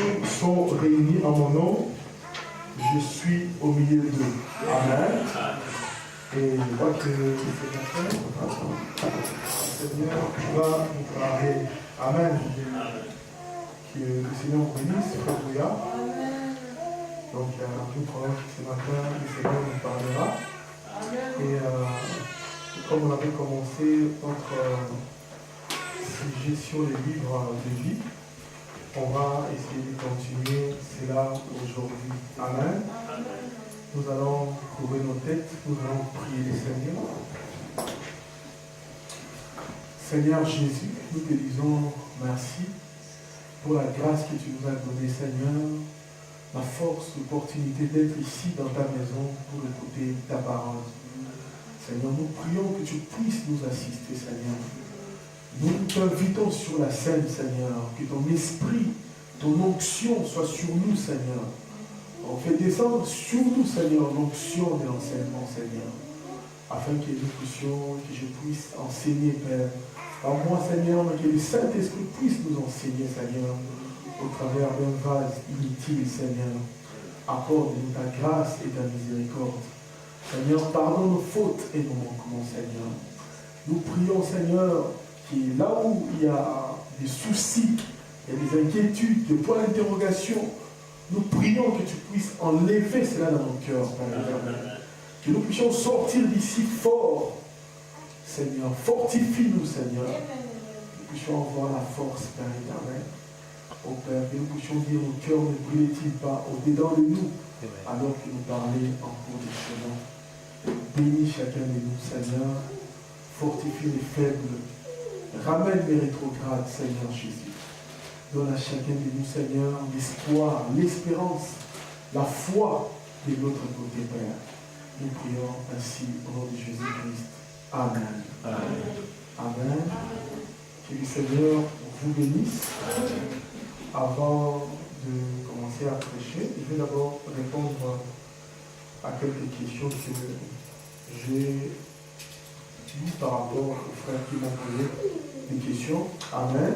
où sont réunis en mon nom, je suis au milieu d'eux. Amen. Et je crois que c'est matin, Seigneur, tu vas nous parler. Amen. Que le Seigneur vous bénisse, Frère Bouya. Donc, nous croyons que ce matin, le Seigneur nous parlera. Et comme on avait commencé notre sujet sur les livres de vie, on va essayer de continuer cela aujourd'hui. Amen. Nous allons couvrir nos têtes, nous allons prier le Seigneur. Seigneur Jésus, nous te disons merci pour la grâce que tu nous as donnée, Seigneur, la force, l'opportunité d'être ici dans ta maison pour écouter ta parole. Seigneur, nous prions que tu puisses nous assister, Seigneur. Nous t'invitons sur la scène, Seigneur, que ton esprit, ton onction soit sur nous, Seigneur. On fait descendre sur nous, Seigneur, l'onction de l'enseignement, Seigneur, afin que nous puissions, que je puisse enseigner, Père. En moi, Seigneur, mais que le Saint-Esprit puisse nous enseigner, Seigneur, au travers d'un vase inutile, Seigneur. Accorde-nous ta grâce et ta miséricorde. Seigneur, pardonne nos fautes et nos manquements, Seigneur. Nous prions, Seigneur, que là où il y a des soucis, il y a des inquiétudes, des points d'interrogation, nous prions que tu puisses enlever cela dans nos cœurs, Père. Que nous puissions sortir d'ici fort, Seigneur. Fortifie-nous, Seigneur. Que nous puissions avoir la force, Père éternel. Ô Père, que nous puissions dire nos cœurs ne brûlent-ils pas au-dedans de nous, alors que nous parlons en cours de chemin. Bénis chacun de nous, Seigneur. Fortifie les faibles. Ramène les rétrogrades, Seigneur Jésus. Donne à chacun de nous, Seigneur, l'espoir, l'espérance, la foi de l'autre côté, Père. Nous prions ainsi au nom de Jésus-Christ. Amen. Amen. Amen. Que le Seigneur vous bénisse. Avant de commencer à prêcher, je vais d'abord répondre à quelques questions que j'ai eues par rapport aux frères qui m'ont posé des questions. Amen.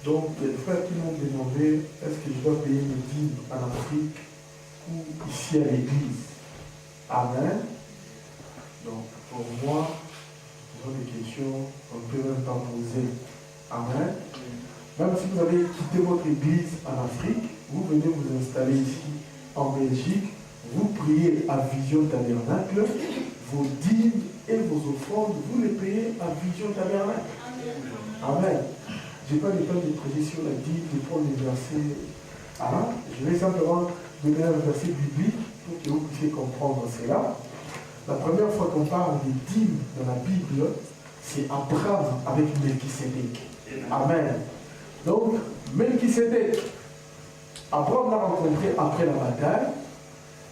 Donc, les frères qui m'ont demandé, est-ce que je dois payer mes dîmes en Afrique ou ici à l'église? Amen. Donc, pour moi, ce sont des questions qu'on ne peut même pas poser. Amen. Même si vous avez quitté votre église en Afrique, vous venez vous installer ici en Belgique, vous priez à Vision Tabernacle, vos dîmes et vos offrandes, vous les payez à Vision Tabernacle. Amen. Je n'ai pas le temps de prêcher sur la dîme, de prendre les versets. Je vais simplement donner un verset biblique pour que vous puissiez comprendre cela. La première fois qu'on parle des dîmes dans la Bible, c'est Abraham avec Melchisédek. Amen. Donc, Melchisédek, Abraham l'a rencontré après la bataille,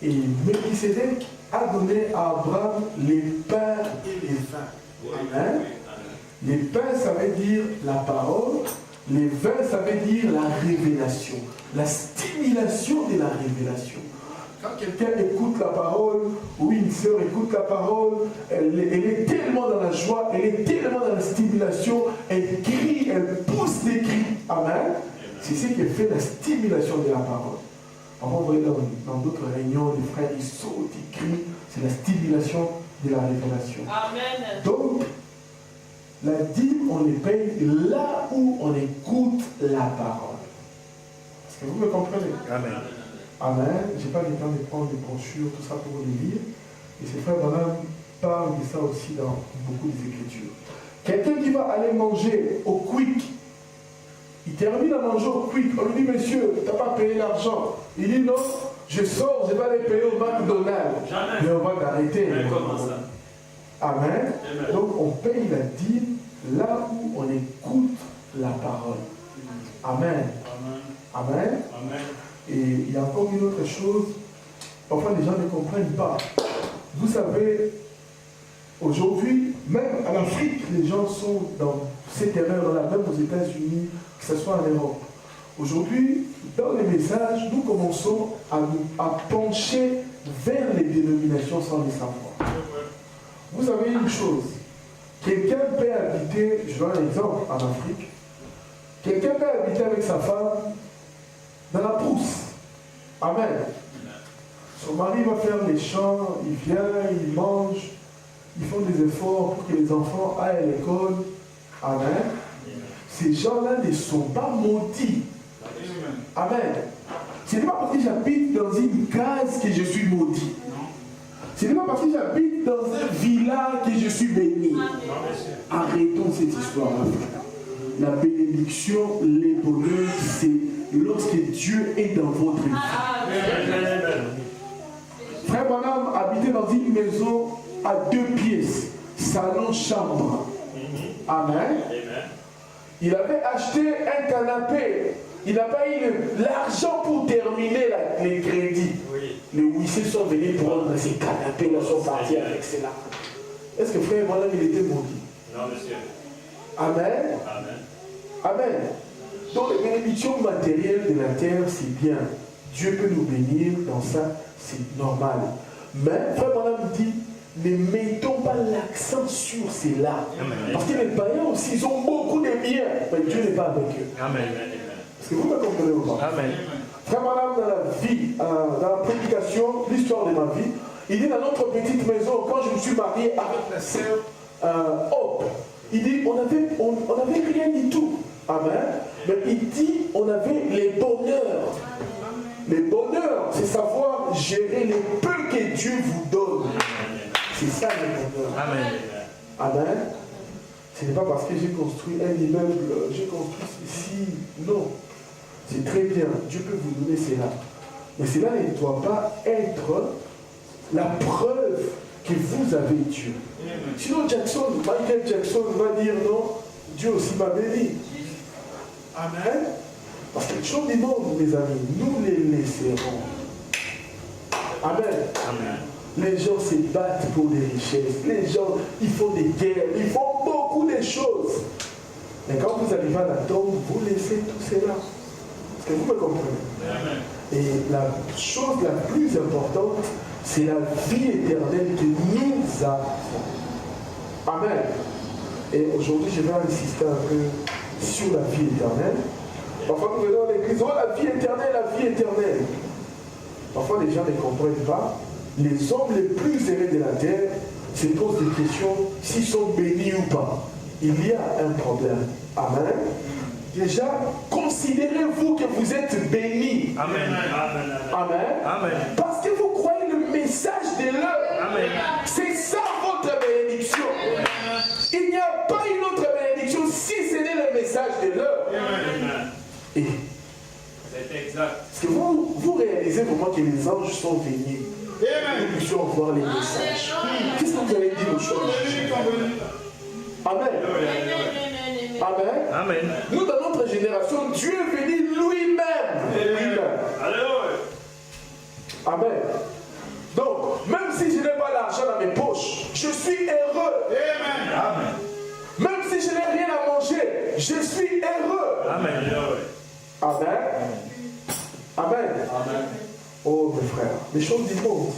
et Melchisédek a donné à Abraham les pains et les vins. Amen. Les pains, ça veut dire la parole. Les vins, ça veut dire la révélation. La stimulation de la révélation. Quand quelqu'un écoute la parole, ou une sœur écoute la parole, elle est tellement dans la joie, elle est tellement dans la stimulation, elle crie, elle pousse des cris. Amen. C'est ce qui fait la stimulation de la parole. On va voir dans d'autres réunions, les frères, ils sautent, ils crient. C'est la stimulation de la révélation. Amen. Donc, la dîme, on les paye là où on écoute la parole. Est-ce que vous me comprenez? Amen. Amen. Je n'ai pas le temps de prendre des brochures, tout ça pour les lire. Et ces frères Branham parlent de ça aussi dans beaucoup des Écritures. Quelqu'un qui va aller manger au quick, il termine à manger au quick. On lui dit, monsieur, tu n'as pas payé l'argent. Il dit, non, je sors, je vais aller payer au McDonald's. Jamais. Mais on va t'arrêter. Amen. Amen. Donc on paye la dîme là où on écoute la parole. Amen. Amen. Amen. Amen. Et il y a encore une autre chose, parfois les gens ne comprennent pas. Vous savez, aujourd'hui, même en Afrique, les gens sont dans cette erreur-là, même aux États-Unis, que ce soit en Europe. Aujourd'hui, dans les messages, nous commençons à pencher vers les dénominations sans les savoir. Vous savez une chose, quelqu'un peut habiter, je donne un exemple en Afrique, quelqu'un peut habiter avec sa femme dans la brousse. Amen. Son mari va faire les champs, il vient, il mange, ils font des efforts pour que les enfants aillent à l'école. Amen. Ces gens-là ne sont pas maudits. Amen. Ce n'est pas parce que j'habite dans une case que je suis maudit. Ce n'est pas parce que j'habite dans un village que je suis béni. Arrêtons cette histoire-là. La bénédiction, les bonheurs, c'est lorsque Dieu est dans votre vie. Frère Branham habitait dans une maison à 2 pièces, salon, chambre. Amen. Il avait acheté un canapé. Il n'a pas eu l'argent pour terminer les crédits. Les huissiers sont venus prendre ces canapés-là, sont partis avec cela. Est-ce que frère Branham, il était maudit? Non, monsieur. Amen. Amen. Donc les bénédictions matérielles de la terre, c'est bien. Dieu peut nous bénir dans ça, c'est normal. Mais frère Branham dit, ne mettons pas l'accent sur cela. Parce que les païens aussi, ils ont beaucoup de biens, mais Dieu n'est pas avec eux. Amen. Est-ce que vous me comprenez ou pas? Amen. Frère Branham, dans la vie, dans la prédication, l'histoire de ma vie, il dit dans notre petite maison, quand je me suis marié avec la sœur Hope, il dit on avait rien du tout. Amen. Mais il dit on avait les bonheurs. Les bonheurs, c'est savoir gérer les peu que Dieu vous donne. C'est ça les bonheurs. Amen. Amen. Ce n'est pas parce que j'ai construit un immeuble, j'ai construit ici. Non. C'est très bien. Dieu peut vous donner cela. Mais cela ne doit pas être la preuve que vous avez Dieu. Sinon, Michael Jackson va dire non, Dieu aussi m'a béni. Amen. Parce que les choses du monde, mes amis, nous les laisserons. Amen. Les gens se battent pour des richesses. Les gens, ils font des guerres. Ils font beaucoup de choses. Mais quand vous arrivez à la tombe, vous laissez tout cela. Est-ce que vous me comprenez? Amen. Et la chose la plus importante, c'est la vie éternelle que nous avons. Amen. Et aujourd'hui, je vais insister un peu sur la vie éternelle. Parfois, nous venons à l'église, oh, la vie éternelle, la vie éternelle. Parfois, les gens ne comprennent pas. Les hommes les plus aimés de la terre se posent des questions s'ils sont bénis ou pas. Il y a un problème. Amen. Déjà, considérez-vous que vous êtes bénis. Amen. Amen. Amen. Parce que vous croyez le message de l'heure. Amen. C'est ça votre bénédiction. Il n'y a pas une autre bénédiction si ce n'est le message de l'heure. Et c'est exact. est-ce que vous réalisez vraiment que les anges sont venus? Nous puissions voir les messages. Qu'est-ce que vous allez dire aux choses? Amen. Amen. Amen. Nous, dans notre génération, Dieu est venu lui-même. Amen. Donc, même si je n'ai pas l'argent dans mes poches, je suis heureux. Amen. Même si je n'ai rien à manger, je suis heureux. Amen. Amen. Amen. Oh mes frères, les choses du monde,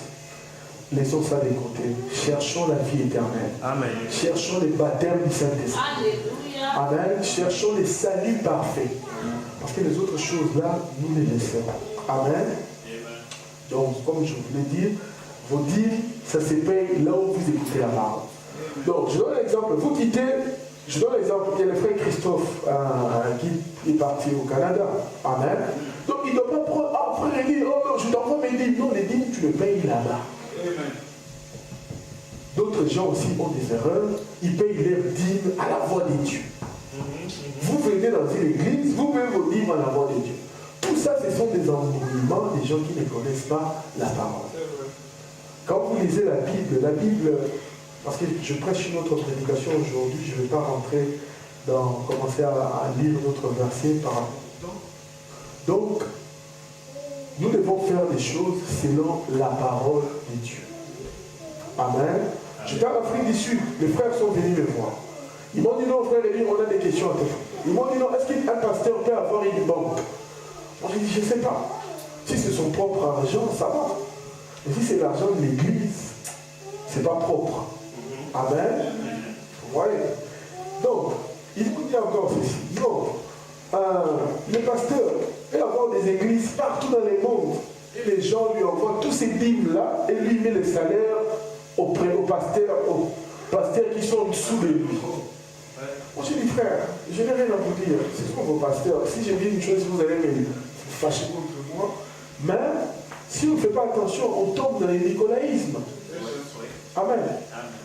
laissons ça de côté. Cherchons la vie éternelle. Amen. Cherchons le baptême du Saint-Esprit. Amen. Cherchons le salut parfait. Parce que les autres choses-là, nous les laisserons. Amen. Donc, comme je vous l'ai dit, vos dîmes, ça se paye là où vous écoutez la parole. Donc, je donne l'exemple. Vous quittez, je donne l'exemple. Il y a le frère Christophe qui est parti au Canada. Amen. Donc, il ne doit pas prendre, frère, il dit, oh non, je t'envoie mes dîmes. Non, les dîmes, tu les payes là-bas. D'autres gens aussi ont des erreurs. Ils payent leurs dîmes à la voix de Dieu. Vous venez dans une église, vous payez vos dîmes à la voix de Dieu. Tout ça, ce sont des embrouillements des gens qui ne connaissent pas la parole. Quand vous lisez la Bible, parce que je prêche une autre prédication aujourd'hui, je ne vais pas rentrer dans, commencer à lire notre verset par rapport. Donc, nous devons faire des choses selon la parole de Dieu. Amen. J'étais en Afrique du Sud, les frères sont venus me voir. Ils m'ont dit non, frère Élie, on a des questions à te faire. Ils m'ont dit non, est-ce qu'un pasteur peut avoir une banque? Moi j'ai dit, je ne sais pas. Si c'est son propre argent, ça va. Mais si c'est l'argent de l'église, c'est pas propre. Amen. Vous voyez? Donc, il vous dit encore ceci. Non. Le pasteur peut avoir des églises dans les mondes et les gens lui envoient tous ces dîmes-là et lui met les salaires aux pasteurs qui sont en dessous de lui. Moi je dis frère, je n'ai rien à vous dire, c'est souvent vos pasteurs. Si je dis une chose, vous allez me fâcher contre moi. Mais si on ne fait pas attention, on tombe dans le nicolaïsme. Amen.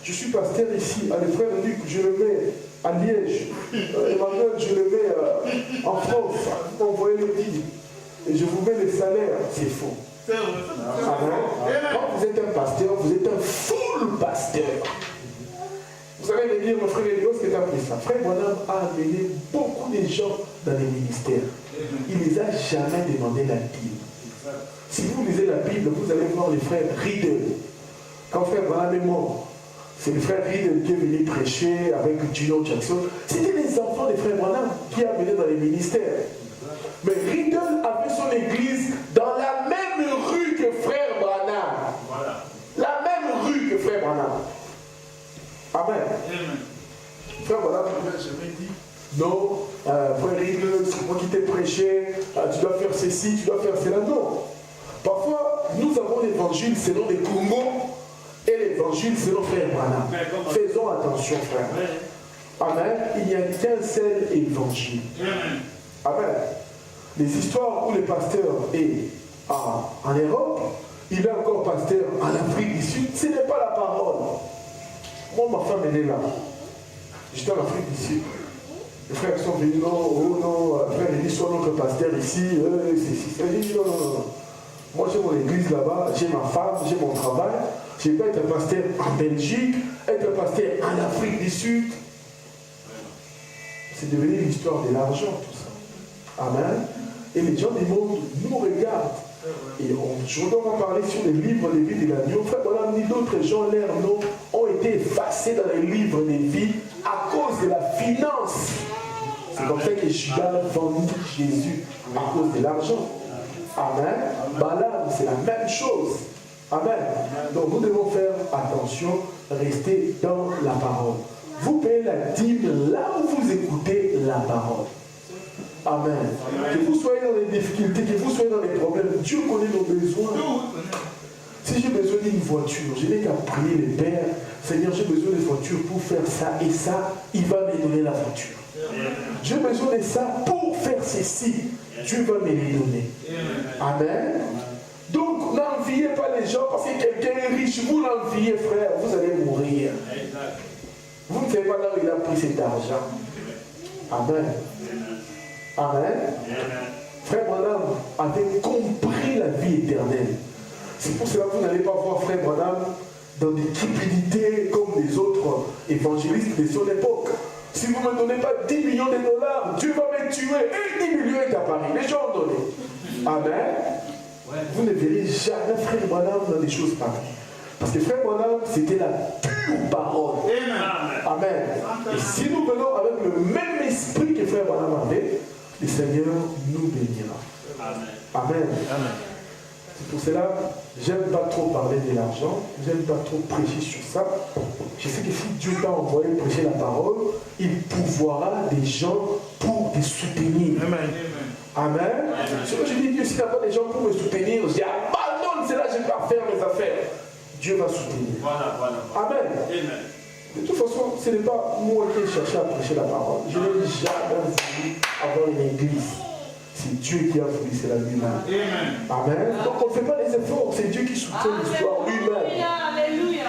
Je suis pasteur ici, le frère Luc, je le mets à Liège. Emmanuel, je le mets en France. Vous m'envoyez le dîme. Et je vous mets les salaires. C'est faux. Amen. Quand vous êtes un pasteur, vous êtes un full pasteur. Vous allez me dire, mon frère Elios, qu'est-ce que tu as pris ça? Frère Branham a amené beaucoup de gens dans les ministères. Il ne les a jamais demandé la dîme. Si vous lisez la Bible, vous allez voir les frères Riddle. Quand frère Branham est mort, c'est le frère Riddle qui est venu prêcher avec Gino Jackson. C'était les enfants des frères Branham qui amenaient dans les ministères. Mais Riddle avait son église dans la même rue que frère Branham. Voilà. La même rue que frère Branham. Amen. Frère Branham ne m'a jamais dit non, frère Riddle, c'est moi qui t'ai prêché, tu dois faire ceci, tu dois faire cela. Non. Parfois, nous avons l'évangile selon les Congo et l'évangile selon frère Branham. Faisons attention, frère. Amen. Il n'y a qu'un seul évangile. Amen. Les histoires où le pasteur est en Europe, il est encore pasteur en Afrique du Sud, ce n'est pas la parole. Moi, ma femme, elle est là. J'étais en Afrique du Sud. Les frères sont venus, non, oh non, frère, il dit, sois notre pasteur ici, c'est dit, non, non, non. Moi, j'ai mon église là-bas, j'ai ma femme, j'ai mon travail. Je ne vais pas être pasteur en Belgique, être pasteur en Afrique du Sud. C'est devenu l'histoire de l'argent, tout ça. Amen. Et les gens du monde nous regardent. Et je dois en parler sur les livres des vies de l'agneau. Frère, voilà, ni d'autres gens, leurs noms ont été effacés dans les livres des vies à cause de la finance. C'est comme ça que Judas vendit Jésus à cause de l'argent. Amen. Balaam, c'est la même chose. Amen. Donc nous devons faire attention, rester dans la parole. Vous payez la dîme là où vous écoutez la parole. Amen. Que vous soyez dans les difficultés, que vous soyez dans les problèmes, Dieu connaît nos besoins. Si j'ai besoin d'une voiture, je n'ai qu'à prier le Père. Seigneur, j'ai besoin d'une voiture pour faire ça et ça, il va me donner la voiture. J'ai besoin de ça pour faire ceci. Dieu va me les donner. Amen. Donc, n'enviez pas les gens parce que quelqu'un est riche. Vous l'enviez, frère, vous allez mourir. Vous ne savez pas là où il a pris cet argent. Amen. Amen. Frère Branham avait compris la vie éternelle. C'est pour cela que vous n'allez pas voir frère Branham dans des cupidités comme les autres évangélistes de son époque. Si vous ne me donnez pas 10 millions de dollars, Dieu va me tuer. Et 10 millions est à Paris. Les gens ont donné. Amen. Vous ne verrez jamais frère Branham dans des choses pareilles. Parce que frère Branham, c'était la pure parole. Amen. Et si nous venons avec le même esprit que frère Branham avait, le Seigneur nous bénira. Amen. Amen. Amen. C'est pour cela, j'aime pas trop parler de l'argent, j'aime pas trop prêcher sur ça. Je sais que si Dieu t'a envoyé prêcher la parole, il pourvoira des gens pour te soutenir. Amen. Amen. Je dis, Dieu, si tu n'as pas des gens pour me soutenir, je dis, abandonne cela, je vais pas faire mes affaires. Dieu va soutenir. Voilà. Amen. De toute façon, ce n'est pas moi qui ai cherché à prêcher la parole. Je n'ai jamais voulu avoir une église. C'est Dieu qui a voulu, c'est la lui-même. Amen. Donc on ne fait pas les efforts, c'est Dieu qui soutient l'histoire lui-même.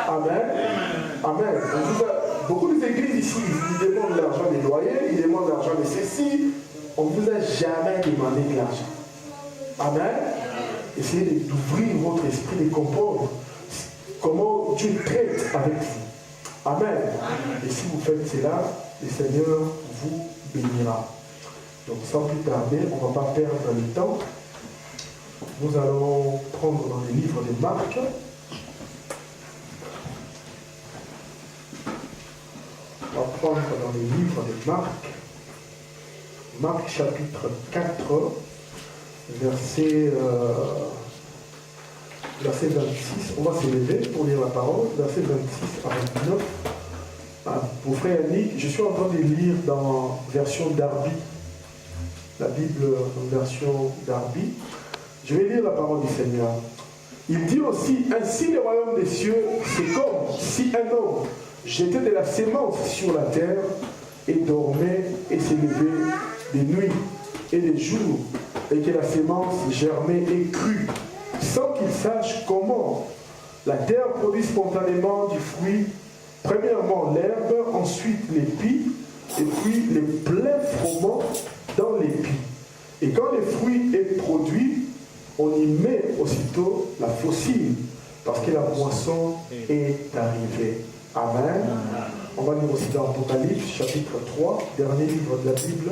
Amen. Amen. Beaucoup d'églises ici, ils demandent l'argent des loyers, ils demandent l'argent de ceci. On ne vous a jamais demandé de l'argent. Amen. Essayez d'ouvrir votre esprit, de comprendre comment Dieu traite avec vous. Amen. Et si vous faites cela, le Seigneur vous bénira. Donc sans plus tarder, on ne va pas perdre le temps. Nous allons prendre dans les livres de Marc. On va prendre dans les livres de Marc. Marc chapitre 4, verset 26. On va s'élever pour lire la parole. Verset 26 à 29. Pour frère Yannick, je suis en train de lire dans version Darby. La Bible en version Darby. Je vais lire la parole du Seigneur. Il dit aussi, ainsi le royaume des cieux, c'est comme si un homme jetait de la sémence sur la terre et dormait et s'élevait des nuits et des jours, et que la sémence germait et crut, sans qu'il sache comment. La terre produit spontanément du fruit, premièrement l'herbe, ensuite l'épi, et puis les pleins froment dans l'épi. Et quand le fruit est produit, on y met aussitôt la faucille, parce que la moisson est arrivée. Amen. On va lire aussi dans Apocalypse, chapitre 3, dernier livre de la Bible.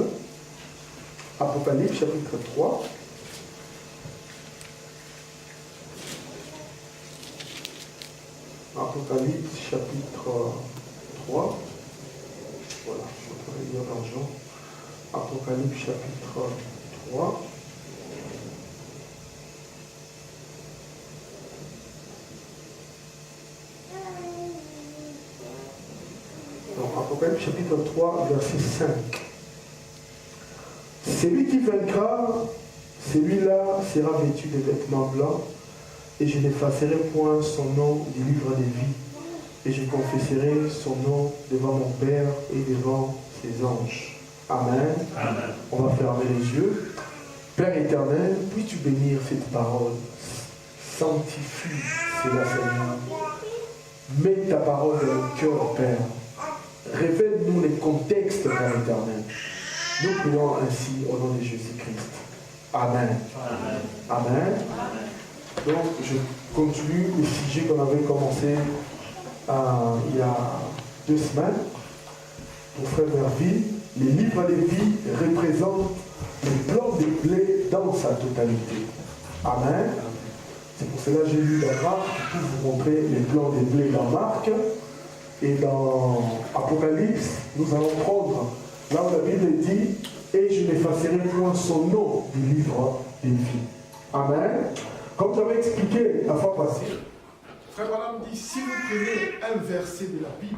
Apocalypse, chapitre 3. Apocalypse, chapitre 3. Voilà, je suis en train de lire dans Jean. Apocalypse, chapitre 3. Apocalypse chapitre 3, verset 5. Celui qui vaincra, celui-là sera vêtu de vêtements blancs, et je n'effacerai point son nom du livre des vies, et je confesserai son nom devant mon Père et devant ses anges. Amen. Amen. On va fermer les yeux. Père éternel, puis-tu bénir cette parole? Sanctifie cela, Seigneur. Mets ta parole dans le cœur, Père. Révèle-nous les contextes, Père éternel. Nous prions ainsi au nom de Jésus-Christ. Amen. Amen. Amen. Donc, je continue le sujet qu'on avait commencé il y a 2 semaines. Pour Frère Merville, les livres des vies représentent le plan des blés dans sa totalité. Amen. C'est pour cela que j'ai lu dans Marc pour vous montrer les plans des blés dans Marc. Et dans Apocalypse, nous allons prendre là où la Bible dit « Et je n'effacerai point son nom du livre des vies. » Amen. Comme j'avais expliqué la fois passée, Frère Branham dit, si vous prenez un verset de la Bible,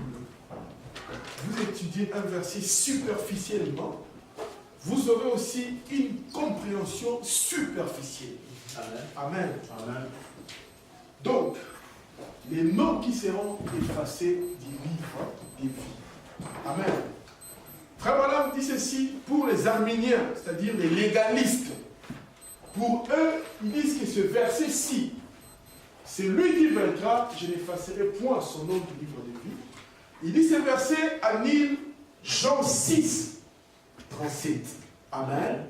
vous étudiez un verset superficiellement, vous aurez aussi une compréhension superficielle. Amen. Amen. Amen. Donc, les noms qui seront effacés du livre des vies. Amen. Frère Branham dit ceci pour les arméniens, c'est-à-dire les légalistes. Pour eux, ils disent que ce verset-ci, c'est lui qui vaincra, je n'effacerai point son nom du livre des vies. Il dit ce verset annule Jean 6, 37. Amen.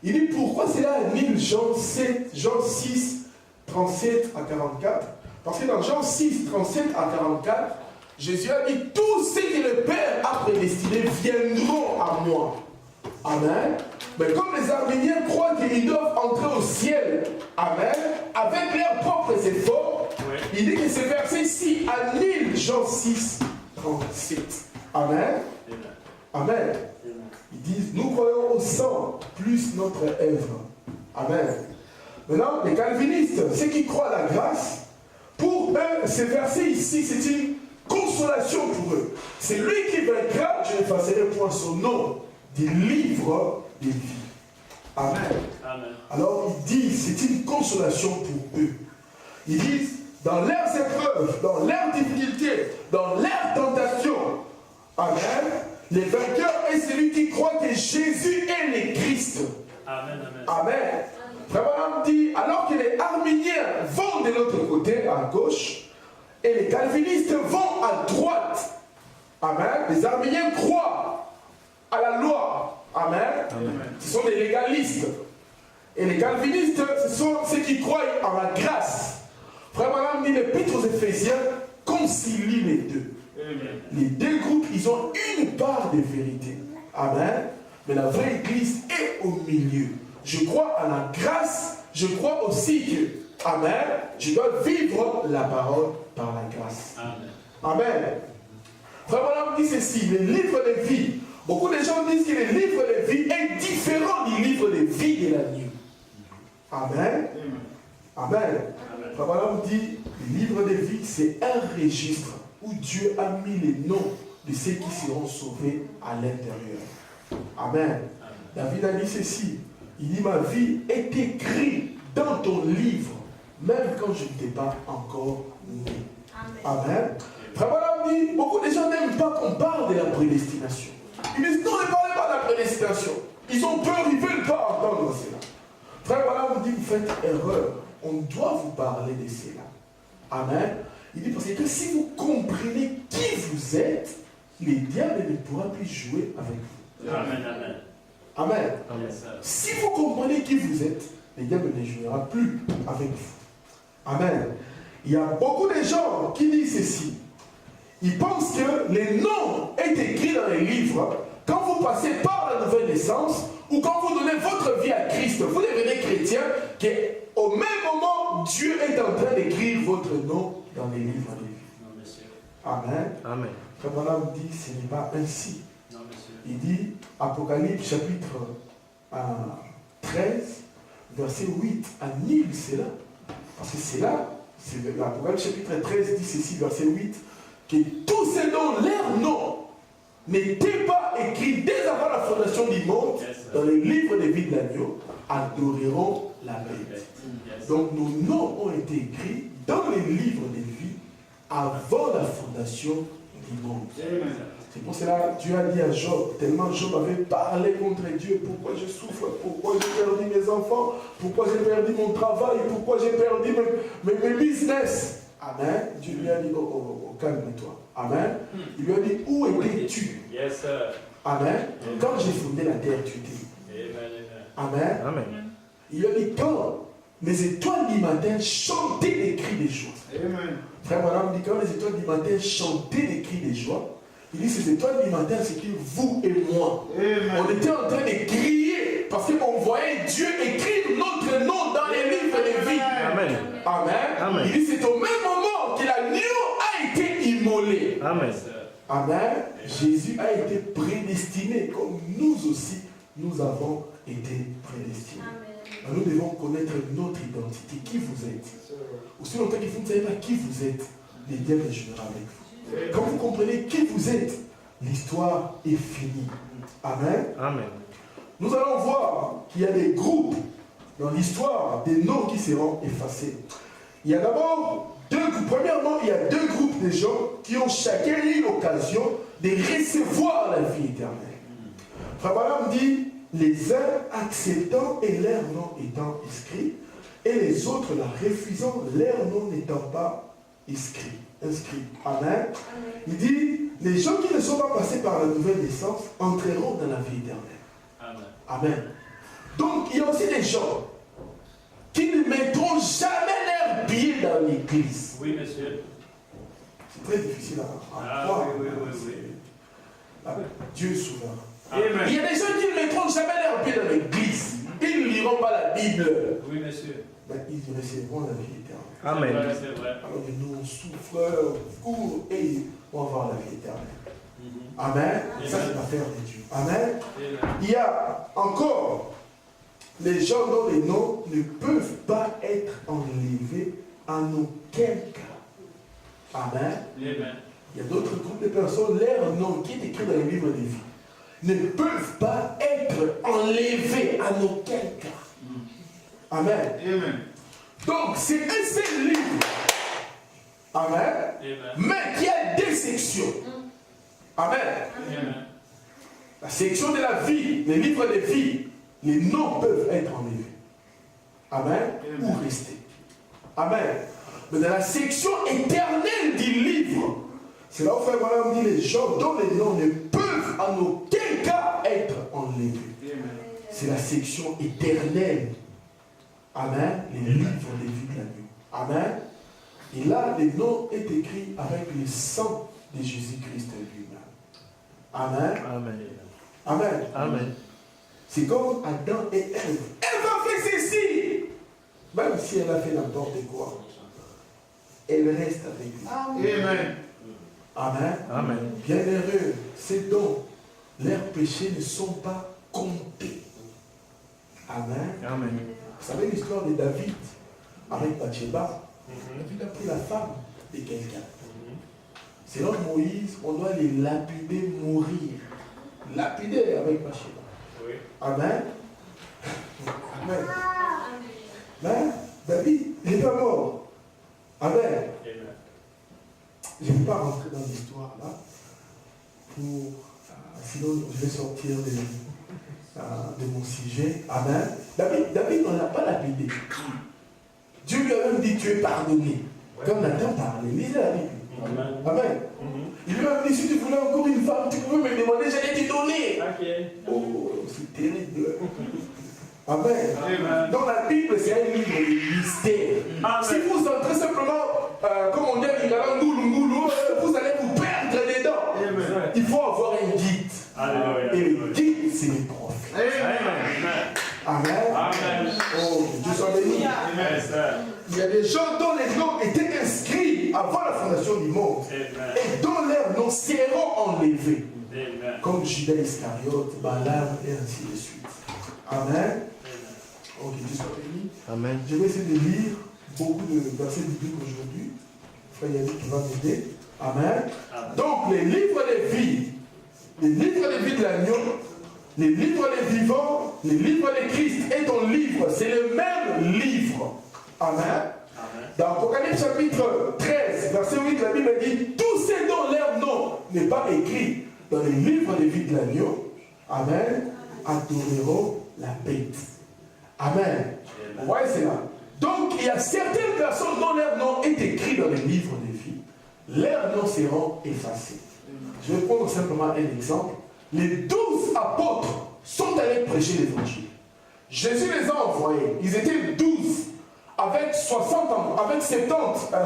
Il dit pourquoi cela annule Jean 6, 37 à 44. Parce que dans Jean 6, 37 à 44, Jésus a dit tous ceux que le Père a prédestinés viendront à moi. Amen. Mais comme les Arméniens croient qu'ils doivent entrer au ciel, amen, avec leurs propres efforts, il dit que ce verset-ci annule Jean 6, 37. Amen. Amen. Ils disent, nous croyons au sang plus notre œuvre. Amen. Maintenant, les calvinistes, ceux qui croient à la grâce, pour eux, ce verset ici, c'est une consolation pour eux. C'est lui qui vaincra, je n'effacerai point son nom du livre des vies. Amen. Amen. Alors, ils disent, c'est une consolation pour eux. Ils disent, dans leurs épreuves, dans leurs difficultés, dans leurs tentations, amen, les vainqueurs est celui qui croit que Jésus est le Christ. Amen. Amen. Amen. Frère Branham dit, alors que les arméniens vont de l'autre côté, à gauche, et les calvinistes vont à droite. Amen. Les arméniens croient à la loi. Amen. Amen. Ce sont des légalistes. Et les calvinistes, ce sont ceux qui croient en la grâce. Frère Branham dit, l'épître aux Éphésiens concilie les deux. Amen. Les deux groupes, ils ont une part de vérité. Amen. Mais la vraie église est au milieu. Je crois à la grâce, je crois aussi que, amen, je dois vivre la parole par la grâce. Amen. Amen. Frère Branham dit ceci, le livre de vie. Beaucoup de gens disent que le livre de vie est différent du livre de vie de l'agneau. Amen. Amen. Frère Branham dit, le livre de vie, c'est un registre où Dieu a mis les noms de ceux qui seront sauvés à l'intérieur. Amen. David a dit ceci. Il dit, ma vie est écrite dans ton livre, même quand je n'étais pas encore né. Amen. Frère Branham dit, beaucoup de gens n'aiment pas qu'on parle de la prédestination. Ils disent, non, ne parlez pas de la prédestination. Ils ont peur, ils ne veulent pas entendre cela. Frère Branham dit, vous faites erreur. On doit vous parler de cela. Amen. Il dit, parce que si vous comprenez qui vous êtes, les diables ne pourront plus jouer avec vous. Amen, amen. Amen. Amen. Si vous comprenez qui vous êtes, les diables ne joueront plus avec vous. Amen. Il y a beaucoup de gens qui disent ceci. Ils pensent que les noms est écrit dans les livres. Quand vous passez par la nouvelle naissance, ou quand vous donnez votre vie à Christ, vous devenez chrétien, qu'au même moment, Dieu est en train d'écrire votre nom dans les livres de vie. Amen. Amen. Frère Branham dit, ce n'est pas ainsi. Non, monsieur. Il dit, Apocalypse chapitre 13, verset 8, annule cela. Parce que c'est là, l'Apocalypse chapitre 13 dit ceci, verset 8, que tous ces noms, leurs noms, n'étaient pas écrits dès avant la fondation du monde, dans les livres de vie de l'agneau, adoreront la bête. Donc nos noms ont été écrits dans les livres de vie avant la fondation du monde. C'est pour cela que Dieu a dit à Job, tellement Job avait parlé contre Dieu, pourquoi je souffre, pourquoi j'ai perdu mes enfants, pourquoi j'ai perdu mon travail, pourquoi j'ai perdu mes business. Amen. Dieu lui a dit, oh, calme-toi. Amen. Il lui a dit, où étais-tu? Yes, sir. Amen. Quand j'ai fondé la terre, tu étais. Amen. Amen. Il lui a dit, quand les étoiles du matin chantaient des cris de joie. Amen. Frère Branham dit, quand les étoiles du matin chantaient des cris de joie, il dit, ces étoiles du matin, c'est que vous et moi, on était en train de crier parce qu'on voyait Dieu écrire notre nom dans les livres de vie. Amen. Amen. Amen. Il dit, c'est au même moment que l'agneau a été immolé. Amen. Amen. Jésus a été prédestiné comme nous aussi, nous avons été prédestinés. Alors, nous devons connaître notre identité, qui vous êtes. Aussi longtemps que vous ne savez pas qui vous êtes, les diables joueront avec vous. Quand vous comprenez qui vous êtes, l'histoire est finie. Amen. Amen. Nous allons voir qu'il y a des groupes dans l'histoire, des noms qui seront effacés. Il y a d'abord deux groupes. Premièrement, il y a deux groupes de gens qui ont chacun eu l'occasion de recevoir la vie éternelle. Frère Branham dit, les uns acceptant et leur nom étant inscrits, et les autres la refusant, leur nom n'étant pas inscrit. Amen. Il dit, les gens qui ne sont pas passés par la nouvelle naissance entreront dans la vie éternelle. Amen. Amen. Donc, il y a aussi des gens qui ne mettront jamais leurs pieds dans l'église. Oui, monsieur. C'est très difficile à croire. Dieu est souverain. Amen. Il y a des gens qui ne mettront jamais leurs pieds dans l'église. Ils ne liront pas la Bible. Oui, monsieur. Mais ils recevront la vie éternelle. Amen. C'est vrai. Alors que nous, on souffre, court et on va avoir la vie éternelle. Amen. Ça, c'est l'affaire de Dieu. Amen. Il y a encore les gens dont les noms ne peuvent pas être enlevés en aucun cas. Amen. Amen. Il y a d'autres groupes de personnes, leurs noms qui est écrit dans les livres de vie, ne peuvent pas être enlevés en aucun cas. Amen. Amen. Donc, c'est un seul livre. Amen. Amen. Mais qui a deux sections. Amen. Amen. La section de la vie, les livres de vie, les noms peuvent être enlevés. Amen. Ou rester. Amen. Mais dans la section éternelle du livre, c'est là où Frère Branham dit les gens dont les noms ne peuvent en aucun cas être enlevés. C'est la section éternelle. Amen. Les livres de vie de l'agneau. Amen. Et là, les noms est écrit avec le sang de Jésus-Christ lui-même. Amen. Amen. Amen. Amen. C'est comme Adam et Ève. Ève a fait ceci. Même si elle a fait n'importe quoi, elle reste avec lui. Amen. Amen. Amen. Bienheureux, c'est donc leurs péchés ne sont pas comptés. Amen. Amen. Vous savez l'histoire de David avec Bathsheba. David a pris la femme de quelqu'un. Selon Moïse, on doit les lapider, mourir. Lapider avec Bathsheba. Oui. Amen. Amen. Mais il n'est pas mort. Amen. Amen. Je ne vais pas rentrer dans l'histoire là, sinon je vais sortir de mon sujet. Amen. David n'en a pas lapidé. Dieu lui a même dit, tu es pardonné. Comme Nathan parlait, lisez la Bible. Amen. Amen. Il lui a dit, si tu voulais encore une femme, tu pouvais me demander, j'allais te donner. Okay. Oh, c'est terrible. Amen. Amen. Dans la Bible, c'est un livre de mystère. Amen. Si vous entrez simplement, comme on dit en Lingala, vous allez vous perdre dedans. Amen. Il faut avoir un guide. Alléluia. Et le guide, c'est les prophètes. Amen. Amen. Amen. Oh, Dieu soit béni. Amen, sir. Il y a des gens dont les noms étaient inscrits avant la fondation du monde. Amen. Et dont leurs noms seront enlevés. Amen. Comme Judas Iscariote, Balaam et ainsi de suite. Amen. Ok, Dieu soit béni. Amen. Je vais essayer de lire beaucoup de versets bibliques aujourd'hui. Frère Yannick qui va m'aider. Amen. Amen. Donc, les livres des vies, les livres des vies de l'agneau, les livres des vivants, les livres des Christ et ton livre, c'est le même livre. Amen. Amen. Dans Apocalypse chapitre 13, verset 8, la Bible dit, tous ceux dont leur nom n'est pas écrit dans les livres des vies de l'agneau, Amen, adoreront la bête. Amen. Vous voyez cela? Donc, il y a certaines personnes dont leur nom est écrit dans les livres des vies. Leurs noms seront effacés. Je vais prendre simplement un exemple. Les 12 apôtres sont allés prêcher l'évangile. Jésus les a envoyés. Ils étaient 12. Avec 60 ans, avec 70,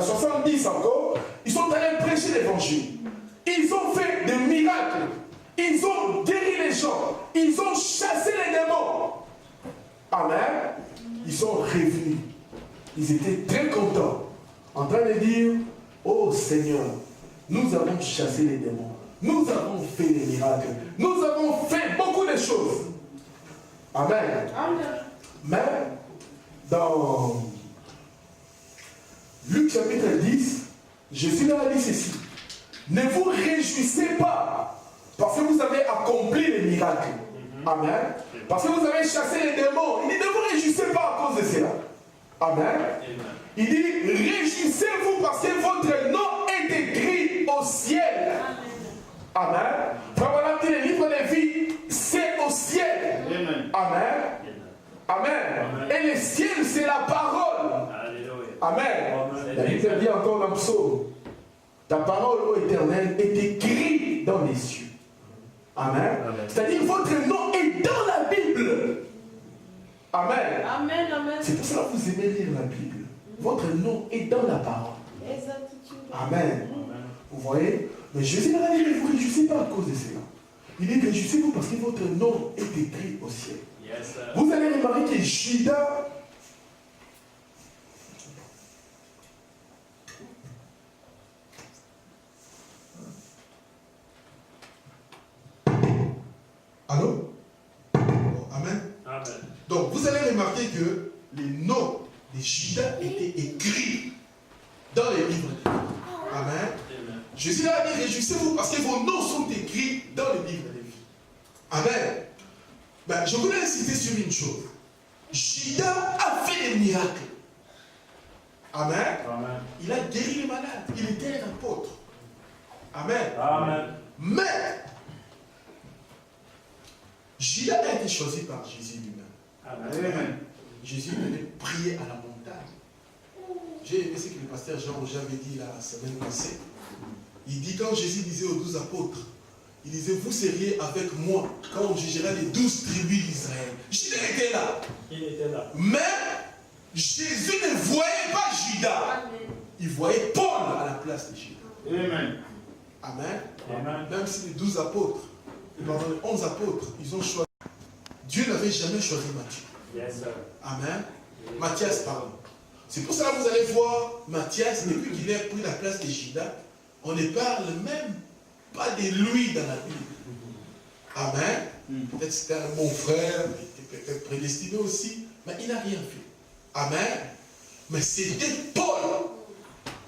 70 encore, ils sont allés prêcher l'évangile. Ils ont fait des miracles. Ils ont guéri les gens. Ils ont chassé les démons. Amen. Ils sont revenus. Ils étaient très contents. En train de dire, oh Seigneur, nous avons chassé les démons. Nous avons fait des miracles. Nous avons fait beaucoup de choses. Amen. Amen. Mais, dans Luc chapitre 10, Jésus leur a dit ceci. Ne vous réjouissez pas parce que vous avez accompli les miracles. Amen. Parce que vous avez chassé les démons. Il dit ne vous réjouissez pas à cause de cela. Amen. Il dit réjouissez-vous parce que votre nom est écrit au ciel. Amen. Voilà que les livres des vies, c'est au ciel. Amen. Amen. Et le ciel, c'est la parole. Amen. La Bible dit encore dans le psaume, ta parole, ô Éternel, est écrite dans les cieux. Amen. C'est-à-dire votre nom est dans la Bible. Amen. Amen, amen. C'est pour cela que vous aimez lire la Bible. Votre nom est dans la parole. Amen. Vous voyez? Mais Jésus leur a dit, ne vous réjouissez pas à cause de cela. Il dit, réjouissez-vous parce que votre nom est écrit au ciel. Yes, sir. Vous allez remarquer que Judas, allô? Oh, amen. Amen. Donc vous allez remarquer que les noms de Judas étaient écrits dans les livres de vie. Amen. Amen. Jésus leur a dit, réjouissez-vous parce que vos noms sont écrits dans les livres de vie. Amen. Ben, je voulais insister sur une chose. Judas a fait des miracles. Amen. Amen. Il a guéri les malades. Il était un apôtre. Amen. Amen. Mais, Judas a été choisi par Jésus lui-même. Amen. Jésus venait prier à la montagne. J'ai aimé ce que le pasteur Jean-Roger avait dit la semaine passée. Il dit, quand Jésus disait aux 12 apôtres, il disait, vous seriez avec moi quand on jugera les 12 tribus d'Israël. Judas était là. Il était là. Mais Jésus ne voyait pas Judas. Il voyait Paul à la place de Judas. Amen. Amen. Amen. Même si les 12 apôtres, pardon, les 11 apôtres, ils ont choisi. Dieu n'avait jamais choisi Matthieu. Yes, sir. Amen. Matthias, pardon. C'est pour cela que vous allez voir Matthias, depuis qu'il a pris la place de Judas, on ne parle même pas de lui dans la Bible. Amen. Peut-être que c'était un bon frère, il était peut-être prédestiné aussi, mais il n'a rien fait. Amen. Mais c'était Paul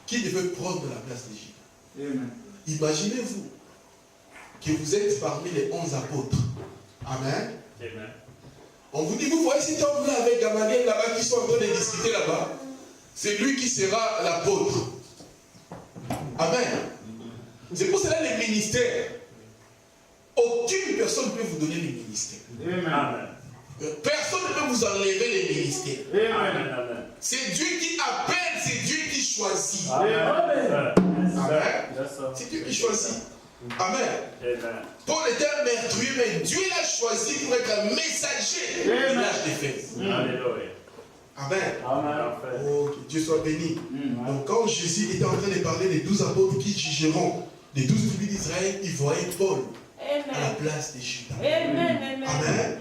qui devait prendre la place de Judas. Amen. Imaginez-vous que vous êtes parmi les 11 apôtres. Amen. Amen. On vous dit, vous voyez cet homme-là avec Gamaliel là-bas qui sont en train de discuter là-bas. c'est lui qui sera l'apôtre. Amen. C'est pour cela les ministères. Aucune personne ne peut vous donner les ministères. Amen. Personne ne peut vous enlever les ministères. Amen. Amen. C'est Dieu qui appelle, c'est Dieu qui choisit. Amen. Amen. C'est Dieu qui choisit. Amen. Paul était un meurtrier, mais Dieu l'a choisi pour être un messager de l'âge d'Éphèse. Alléluia. Amen. Amen. Oh, que Dieu soit béni. Donc quand Jésus était en train de parler des 12 apôtres qui jugeront les 12 tribus d'Israël, il voyait Paul à la place de Judas. Amen. Amen.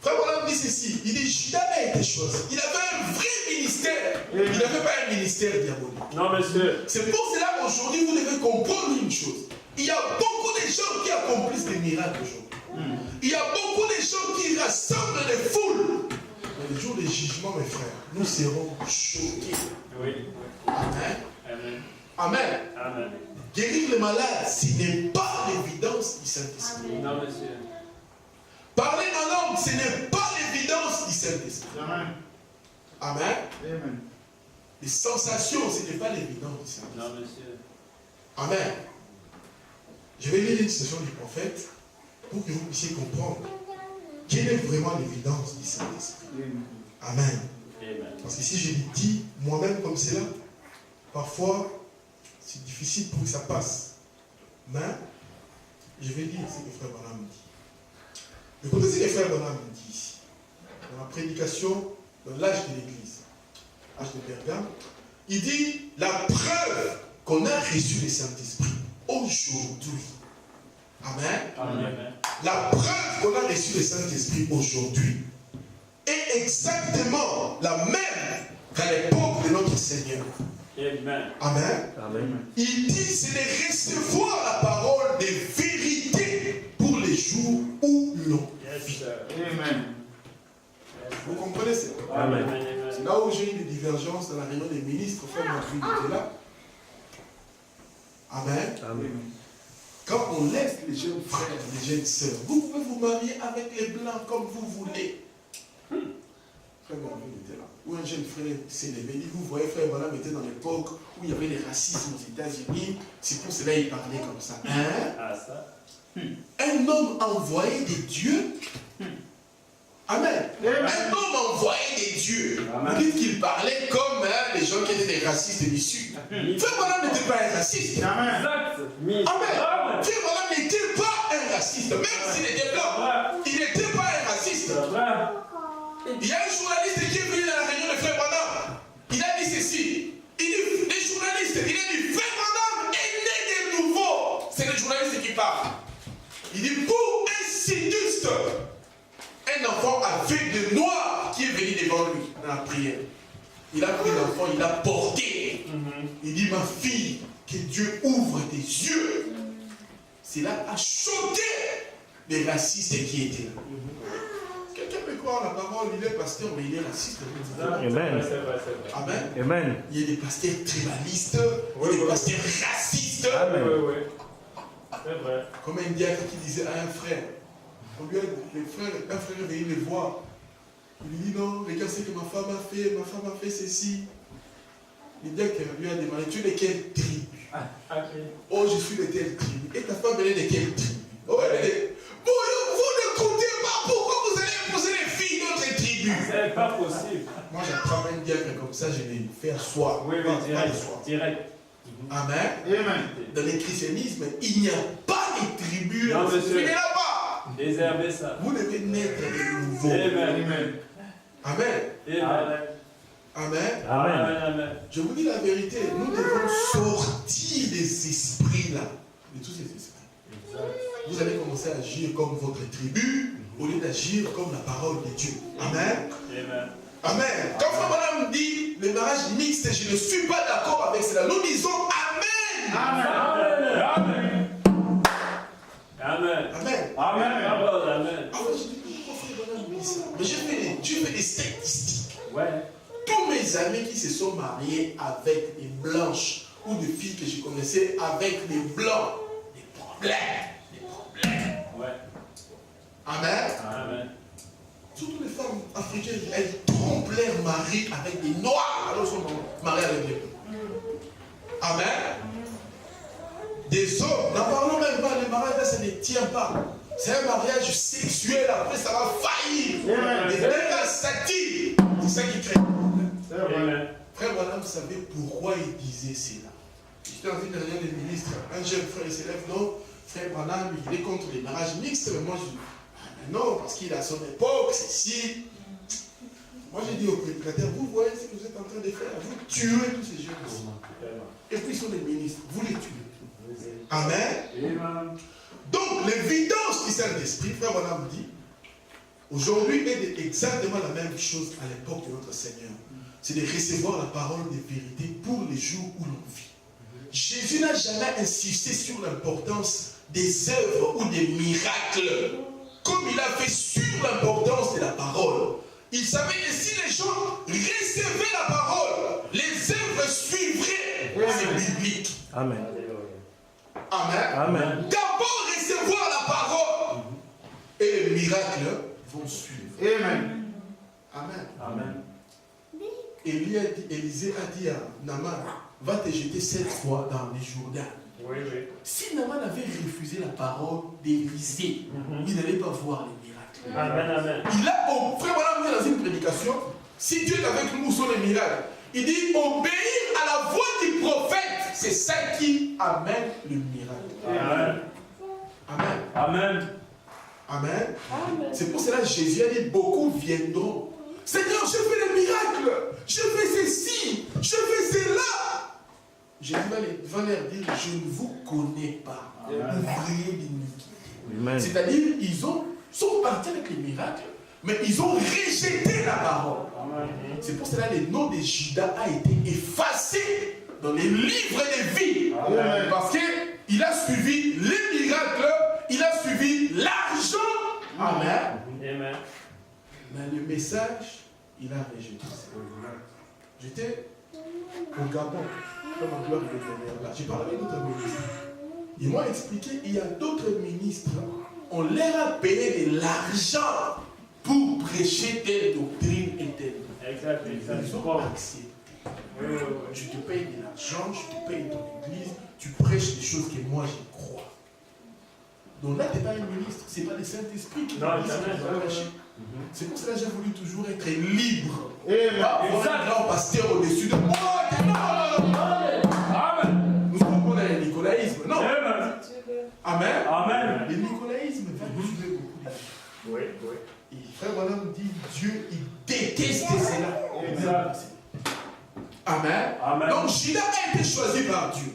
Frère Branham dit ceci, il dit Judas a été choisi. Il avait un vrai ministère. Il n'avait pas un ministère diabolique. Non, monsieur. C'est pour cela qu'aujourd'hui vous devez comprendre une chose. Il y a beaucoup de gens qui accomplissent des miracles aujourd'hui. Il y a beaucoup de gens qui rassemblent les foules. Mais le jour du jugement, mes frères, nous serons choqués. Oui. Amen. Amen. Amen. Amen. Guérir les malades, ce n'est pas l'évidence du Saint-Esprit. Non, monsieur. Parler en langue, ce n'est pas l'évidence du Saint-Esprit. Amen. Amen. Amen. Les sensations, ce n'est pas l'évidence du Saint-Esprit. Non, monsieur. Amen. Je vais lire une citation du prophète pour que vous puissiez comprendre quelle est vraiment l'évidence du Saint-Esprit. Amen. Amen. Parce que si je le dis moi-même comme cela, parfois c'est difficile pour que ça passe. Mais je vais lire ce que Frère Branham dit. Écoutez ce que Frère Branham dit ici. Dans la prédication de l'âge de l'Église, l'âge de Pergame, il dit la preuve qu'on a reçu le Saint-Esprit aujourd'hui. Amen. Amen. La preuve qu'on a reçu le Saint-Esprit aujourd'hui est exactement la même qu'à l'époque de notre Seigneur. Amen. Amen. Amen. Il dit c'est de recevoir la parole de vérité pour les jours où l'on vit. Amen. Vous comprenez ça? Amen. C'est là où j'ai eu des divergences dans la réunion des ministres. Frère Mathieu était là. Amen. Amen. Quand on laisse les jeunes frères, les jeunes sœurs, vous pouvez vous marier avec les blancs comme vous voulez. Frère Branham était là. Où un jeune frère s'est levé, il dit, vous voyez, Frère Branham était dans l'époque où il y avait les racismes aux États-Unis. C'est pour cela qu'il parlait comme ça. Hein? Ah, ça. Un homme envoyé de Dieu. Amen. Un homme envoyé de Dieu. Vous dites qu'il parlait comme les gens qui étaient des racistes du Sud. Frère Branham n'était pas un raciste. Amen. Amen. Frère Branham n'était pas un raciste. Même s'il était blanc, il n'était pas un raciste. Il y a un journaliste qui est venu dans la réunion de Frère Branham. Il a dit ceci. Il dit, les journalistes, il a dit, Frère Branham est né de nouveau. C'est le journaliste qui parle. Il dit, pour un sudiste, un enfant aveugle noir qui est venu devant lui dans la prière. Il a pris l'enfant, il l'a porté. Il dit, ma fille, que Dieu ouvre tes yeux. Cela a choqué les racistes qui étaient là. Quelqu'un peut croire la parole, il est pasteur, mais il est raciste. Amen. Amen. Amen. Il y a des pasteurs tribalistes, il y a des pasteurs racistes. Amen. Oui. C'est vrai. Comme un diacre qui disait à un frère, un frère est venu le voir. Il lui dit non, regarde ce que ma femme a fait ceci. Le diacre lui a demandé, tu es de quelle tribu? Oh, je suis de telle tribu. Et ta femme elle est de quelle tribu? Oh, elle est de... Vous ne comptez pas, pourquoi vous allez épouser les filles d'autres tribus? C'est pas possible. Moi j'attrape un diacre comme ça, je vais le faire asseoir. Oui, direct. Amen. Dans le christianisme, il n'y a pas de tribu. Non, monsieur. Il est là-bas. Désherbez ça. Vous devez naître de nouveau. Amen. Amen. Amen. Amen. Je vous dis la vérité, nous devons sortir des esprits là, de tous ces esprits. Vous allez commencer à agir comme votre tribu, au lieu d'agir comme la parole de Dieu. Amen. Amen. Quand Frère Branham dit le mariage mixte, je ne suis pas d'accord avec cela. Nous disons Amen. Amen. Alors je dis, pourquoi Frère Branham dit ça? Mais je fais des statistiques. Ouais. Tous mes amis qui se sont mariés avec des blanches ou des filles que je connaissais avec des blancs, des problèmes. Ouais. Amen. surtout les femmes africaines, elles trompent leur mari avec des noirs, alors sont mariées avec des blancs. Amen. Des hommes, n'en parlons même pas, les mariages là, ça ne tient pas. C'est un mariage sexuel, après ça va faillir. Les dégâts s'attirent. C'est ça qui crée le problème. Frère Branham, vous savez pourquoi il disait cela? J'étais en train de regarder les ministres. Un jeune frère, il s'élève, non, frère Branham, il est contre les mariages mixtes. Mais moi, je dis, non, parce qu'il a son époque, c'est si. Moi, j'ai dit au prédicateur, vous voyez ce que vous êtes en train de faire. Vous tuez tous ces jeunes ici. Et puis, ils sont des ministres. Vous les tuez. Amen. Donc, l'évidence du Saint-Esprit, frère Branham dit, aujourd'hui est exactement la même chose à l'époque de notre Seigneur. C'est de recevoir la parole de vérité pour les jours où l'on vit. Jésus n'a jamais insisté sur l'importance des œuvres ou des miracles, comme il a fait sur l'importance de la parole. Il savait que si les gens recevaient la parole, les œuvres suivraient. C'est biblique. Amen. Amen. Amen. D'abord recevoir la parole et les miracles vont suivre. Amen. Amen. Amen. Élisée a dit à Naaman, va te jeter 7 fois dans les Jourdain. Oui, oui. Si Naaman avait refusé la parole d'Élisée, il n'allait pas voir les miracles. Amen, amen. Il a, frère, voilà, dans une prédication, si Dieu est avec nous, sont les miracles. Il dit, obéir à la voix du prophète, c'est ça qui amène le miracle. Amen. Amen. Amen. Amen. C'est pour cela que Jésus a dit, beaucoup viendront. Seigneur, je fais des miracles, je fais ceci, je fais cela. Jésus va leur dire, je ne vous connais pas, ouvrier d'iniquité. C'est-à-dire, ils sont partis avec les miracles, mais ils ont rejeté la parole. C'est pour cela que le nom de Judas a été effacé dans les livres des vies. Parce qu'il a suivi les miracles, il a suivi l'argent. Amen. Amen. Mais le message, il a rejeté. J'étais au Gabon, comme un club de là. J'ai parlé avec d'autres ministres. Ils m'ont expliqué qu'il y a d'autres ministres, on leur a payé de l'argent pour prêcher telle doctrine et telle. Exact, exact. Ils ont accepté. Je te paye de l'argent, je te paye ton église, tu prêches des choses que moi j'y crois. Donc là, tu n'es pas un ministre, ce n'est pas le Saint-Esprit qui va prêcher. C'est pour cela que j'ai voulu toujours être libre. Pas avoir un grand pasteur au-dessus de moi. Amen. Nous sommes pas dans le nicolaïsme. Non. Amen. Amen. Amen. Le nicolaïsme va tuer beaucoup de gens. Oui, oui. Et frère Branham dit, Dieu, il déteste cela. Exact. Amen. Amen. Donc Judas a été choisi par Dieu.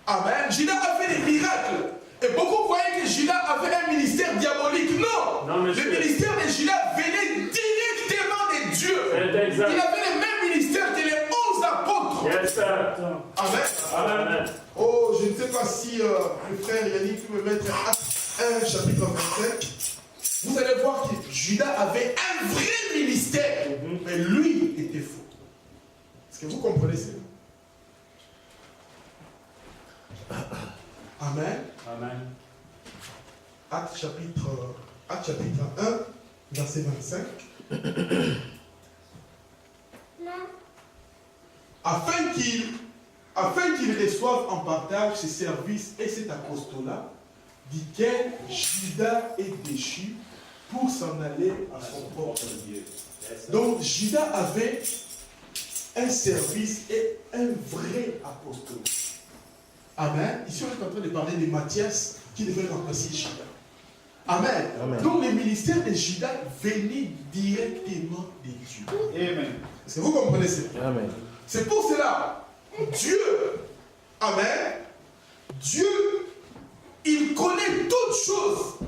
Amen. Judas a fait des miracles. Et beaucoup croyaient que Judas avait un ministère diabolique. Non, le ministère de Judas venait directement de Dieu. Il avait le même ministère que les 11 apôtres. Yes, sir. Amen. Amen. Oh, je ne sais pas si le frère Yannick peut me mettre Acte 1, chapitre 25. Vous allez voir que Judas avait un vrai ministère, mais lui était faux. Est-ce que vous comprenez cela? Amen. Amen. Acte chapitre 1, verset 25. Afin qu'il reçoive en partage ses services et cet apostolat, duquel Judas est déchu pour s'en aller à son propre Dieu. Donc Judas avait un service et un vrai apostolat. Amen. Ici, on est en train de parler de Matthias qui devait remplacer Judas. Amen. Amen. Donc, le ministère de Judas venait directement de Dieu. Amen. Est-ce que vous comprenez cela? Amen. C'est pour cela, Dieu, Amen, Dieu, il connaît toutes choses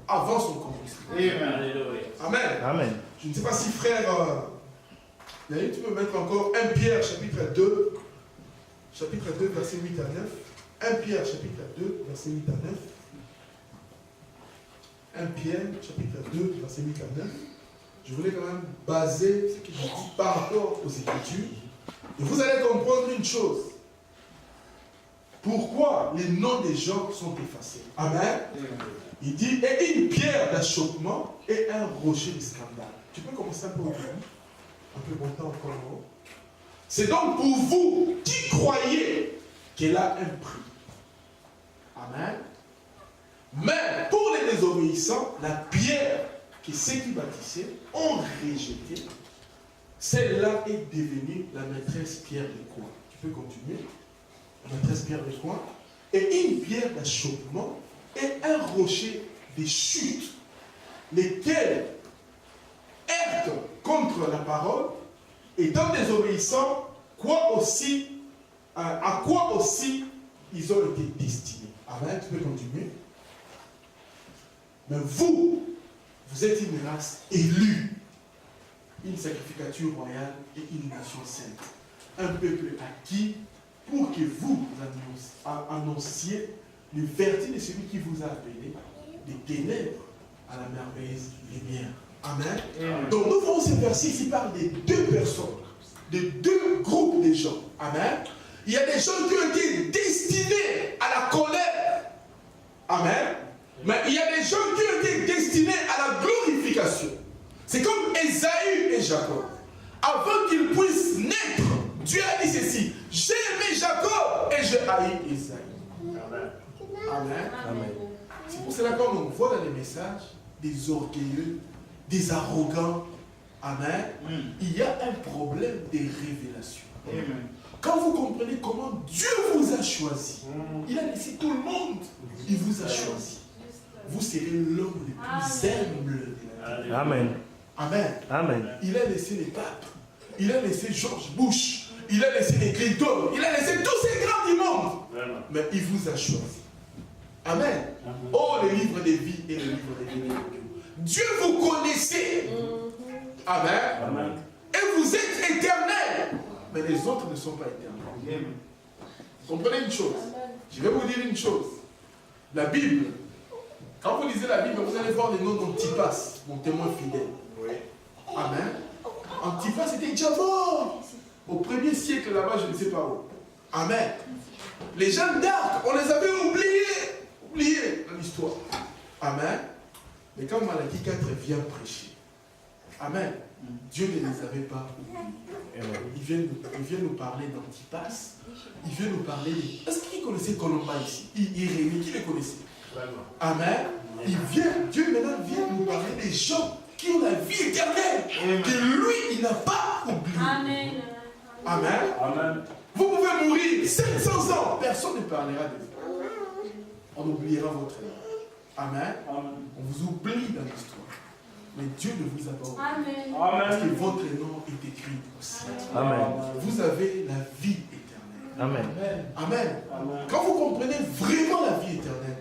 avant son accomplissement. Amen. Amen. Amen. Je ne sais pas si frère, tu peux mettre encore 1 Pierre chapitre 2, verset 8 à 9. 1 Pierre chapitre 2, verset 8 à 9. 1 Pierre chapitre 2, verset 8 à 9. Je voulais quand même baser ce que je dis par rapport aux Écritures. Et vous allez comprendre une chose. pourquoi les noms des gens sont effacés. Amen. Il dit, et une pierre d'achoppement et un rocher de scandale. Tu peux commencer un peu au début, un peu monter encore. C'est donc pour vous qui croyez qu'elle a un prix. Amen. Mais pour les désobéissants, la pierre que ceux qui bâtissaient ont rejetée, celle-là est devenue la maîtresse pierre de coin. Tu peux continuer. La maîtresse pierre de coin. Et une pierre d'achoppement et un rocher de chute, lesquels heurtent contre la parole, étant désobéissants, à quoi aussi ils ont été destinés. Amen, tu peux continuer. Mais vous êtes une race élue, une sacrificature royale et une nation sainte. Un peuple acquis pour que vous annonciez le vertu de celui qui vous a appelé des ténèbres à la merveilleuse lumière. Amen. Donc nous voyons ce verset ici parle de deux personnes, de deux groupes de gens. Amen. Il y a des gens qui ont été destinés à la colère. Amen. Mais il y a des gens qui ont été destinés à la glorification. C'est comme Ésaü et Jacob. Avant qu'ils puissent naître, Dieu a dit ceci: j'ai aimé Jacob et j'ai haï Ésaü. Amen. Amen. Amen. C'est pour cela qu'on voit dans les messages des orgueilleux, des arrogants. Amen. Il y a un problème de révélation. Amen. Quand vous comprenez comment Dieu vous a choisi, il a laissé tout le monde, il vous a choisi. Vous serez l'homme le plus humble. Amen. Amen. Amen. Il a laissé les papes, il a laissé George Bush, il a laissé les Clinton, il a laissé tous ces grands du monde. Mais il vous a choisi. Amen. Oh, le livre des vies et le livre des vies. Dieu vous connaissait. Amen. Amen. Et vous êtes éternel. Mais les autres ne sont pas éternels. Comprenez une chose. Je vais vous dire une chose. La Bible, quand vous lisez la Bible, vous allez voir les noms d'Antipas, mon témoin fidèle. Oui. Amen. Antipas était déjà mort. Au 1er siècle là-bas, je ne sais pas où. Amen. Les Jeanne d'Arc, on les avait oubliés dans l'histoire. Amen. Mais quand Malachie 4 vient prêcher, Amen, Dieu ne les avait pas oubliés. Il vient nous parler d'Antipas. Il vient nous parler de... Est-ce qu'il connaissait Colomba ici? Irénée, qui les connaissait? Amen. Dieu maintenant vient nous parler des gens qui ont la vie éternelle. Que lui, il n'a pas oublié. Amen. Amen. Amen. Vous pouvez mourir 500 ans. Personne ne parlera de vous. On oubliera votre nom. Amen. Amen. On vous oublie dans l'histoire. Mais Dieu ne vous a pas oublié. Amen. Parce que votre nom est écrit aussi. Amen. Vous avez la vie éternelle. Amen. Amen. Amen. Quand vous comprenez vraiment la vie éternelle,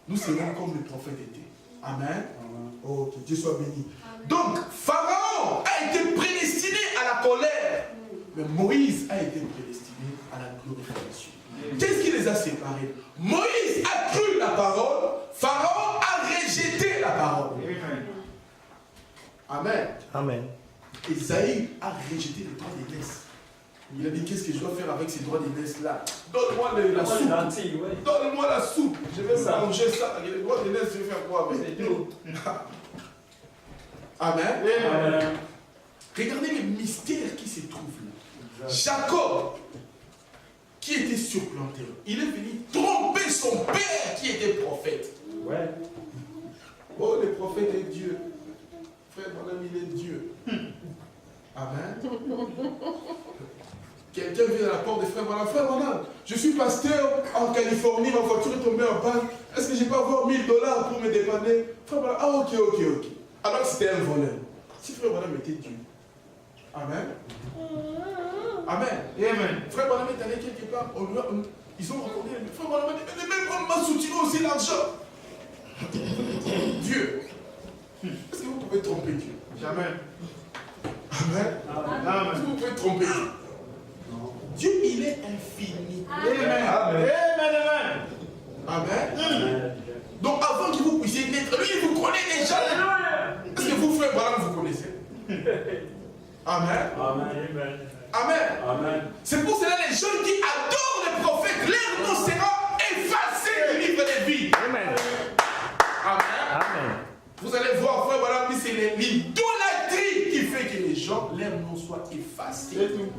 nous serons comme le prophète était. Amen. Amen. Oh, que Dieu soit béni. Amen. Donc, Pharaon a été prédestiné à la colère. Mais Moïse a été prédestiné à la glorification. Qu'est-ce qui les a séparés? Moïse a cru la parole, Pharaon a rejeté la parole. Amen. Amen. Esaïe a rejeté les droits d'aînesse. Il a dit, qu'est-ce que je dois faire avec ces droits d'aînesse-là? Donne-moi la soupe. Donne-moi la soupe. Je vais manger ça. Les droits d'aînesse, je vais faire quoi avec? Amen. Amen. Regardez les mystères qui se trouvent là. Jacob, qui était surplanté, il est venu tromper son père qui était prophète. Ouais. Oh, le prophète est Dieu. Frère, mon ami, il est Dieu. Amen. Quelqu'un vient à la porte de frère, voilà, frère, voilà, je suis pasteur en Californie, ma voiture est tombée en panne. Est-ce que je peux avoir $1000 pour me dépanner? Frère, voilà, ah, ok. Alors c'était un voleur. Si frère, voilà, était Dieu. Amen. Amen. Amen. Frère, voilà, est allé quelque part, ils ont raconté, frère, voilà, même m'a soutenu aussi l'argent. Dieu. Est-ce que vous pouvez tromper Dieu? Jamais. Amen. Amen. Est-ce que vous pouvez tromper Dieu? Dieu, il est infini. Amen. Amen. Amen. Amen. Donc avant que vous puissiez naître, lui, il vous connaît déjà. Est-ce que vous, frère Balam, vous connaissez? Amen. Amen. Amen. Amen. C'est pour cela les gens qui adorent les prophètes, leur nom sera effacé du livre des vies. Amen. Amen. Amen. Vous allez voir, frère, voilà, puis c'est l'idolâtrie qui fait que les gens, leur nom soit effacé. C'est tout.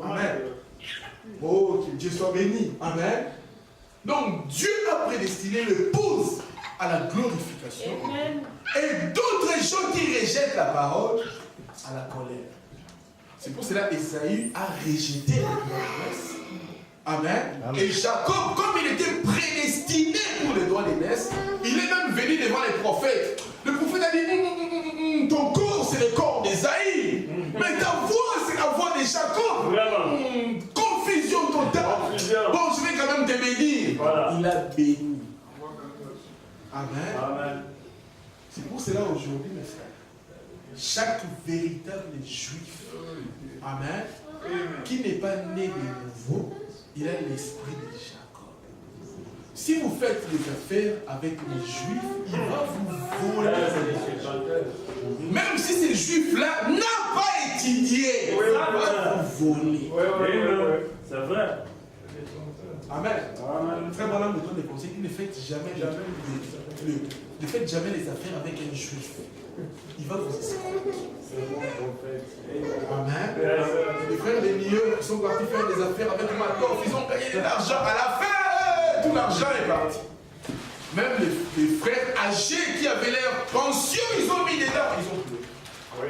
Amen. Oh, que Dieu soit béni. Amen. Donc, Dieu a prédestiné l'épouse à la glorification. Amen. Et d'autres gens qui rejettent la parole à la colère. C'est pour cela qu'Ésaü a rejeté la promesse. Amen. Amen. Et Jacob, comme il était prédestiné pour le droit d'aînesse, il est même venu devant les prophètes. Le prophète a dit, ton corps c'est le corps d'Ésaü, mais ta voix c'est la voix de Jacob. Vraiment. Confusion totale. Confusion. Bon, je vais quand même te bénir. Voilà. Il a béni. Amen. Amen. C'est pour cela aujourd'hui, mes frères, chaque véritable juif, amen, qui n'est pas né de nouveau, il a l'esprit de Jacob. Si vous faites des affaires avec les juifs, il va vous voler. Même si ce juif-là n'a pas étudié, il va vous voler. C'est vrai. Amen. Amen. Frère Branham me donne des conseils. Ne faites jamais les affaires avec un juif. Il va vous escroquer. Amen. Les frères des milieux qui sont partis faire des affaires avec Madoff, ils ont gagné de l'argent. À la fin, tout l'argent est parti. Même les frères âgés qui avaient leur pension, ils ont mis dedans. Ils ont pleuré. Oui.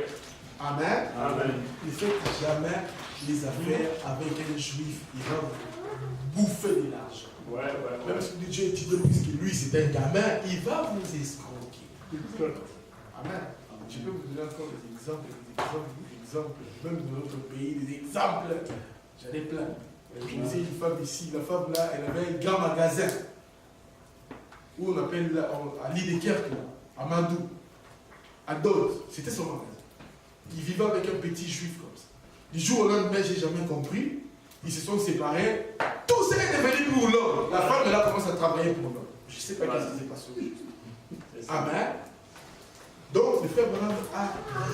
Amen. Amen. Ne faites jamais les affaires avec un juif. Il va vous bouffer de l'argent. Même si Dieu est idole, puisque lui c'est un gamin, il va vous escroquer. Amen. Je peux vous donner encore des exemples, même dans notre pays, des exemples. J'en ai plein. Je disais une femme ici, la femme là, elle avait un grand magasin. Où on appelle à Liedekerk, à Mandou, à Dot. C'était son magasin. Il vivait avec un petit juif comme ça. Du jour au lendemain, j'ai jamais compris. Ils se sont séparés. Tout ça est devenu pour l'homme. La femme, elle a commencé à travailler pour l'homme. Je ne sais pas qu'est-ce qui s'est passé aujourd'hui. Amen. Donc, le frère Branham a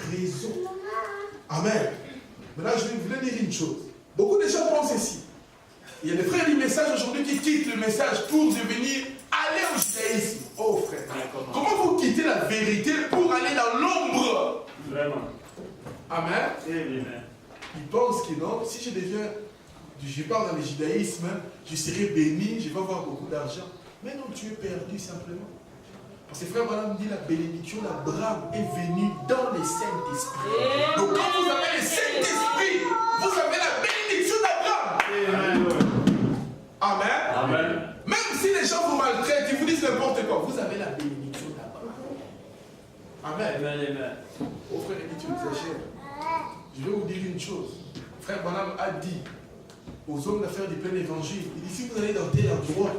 raison. Amen. Maintenant, je voulais dire une chose. Beaucoup de gens pensent ici. Il y a des frères du message aujourd'hui qui quittent le message pour devenir aller au judaïsme. Oh frère, comment vous quittez la vérité pour aller dans l'ombre? Vraiment. Amen. Amen. Ils pensent que non, si je pars dans le judaïsme, je serai béni, je vais avoir beaucoup d'argent. Mais non, tu es perdu simplement. Parce que frère Branham dit la bénédiction d'Abraham est venue dans le Saint-Esprit. Donc quand vous avez le Saint-Esprit, vous avez la bénédiction d'Abraham. Amen. Amen. Même si les gens vous maltraitent, ils vous disent n'importe quoi, vous avez la bénédiction d'Abraham. Amen. Amen. Oh frère, tu exagères. Je vais vous dire une chose. Frère Branham a dit aux hommes d'affaires du plein évangile, il dit si vous allez dans tel endroit,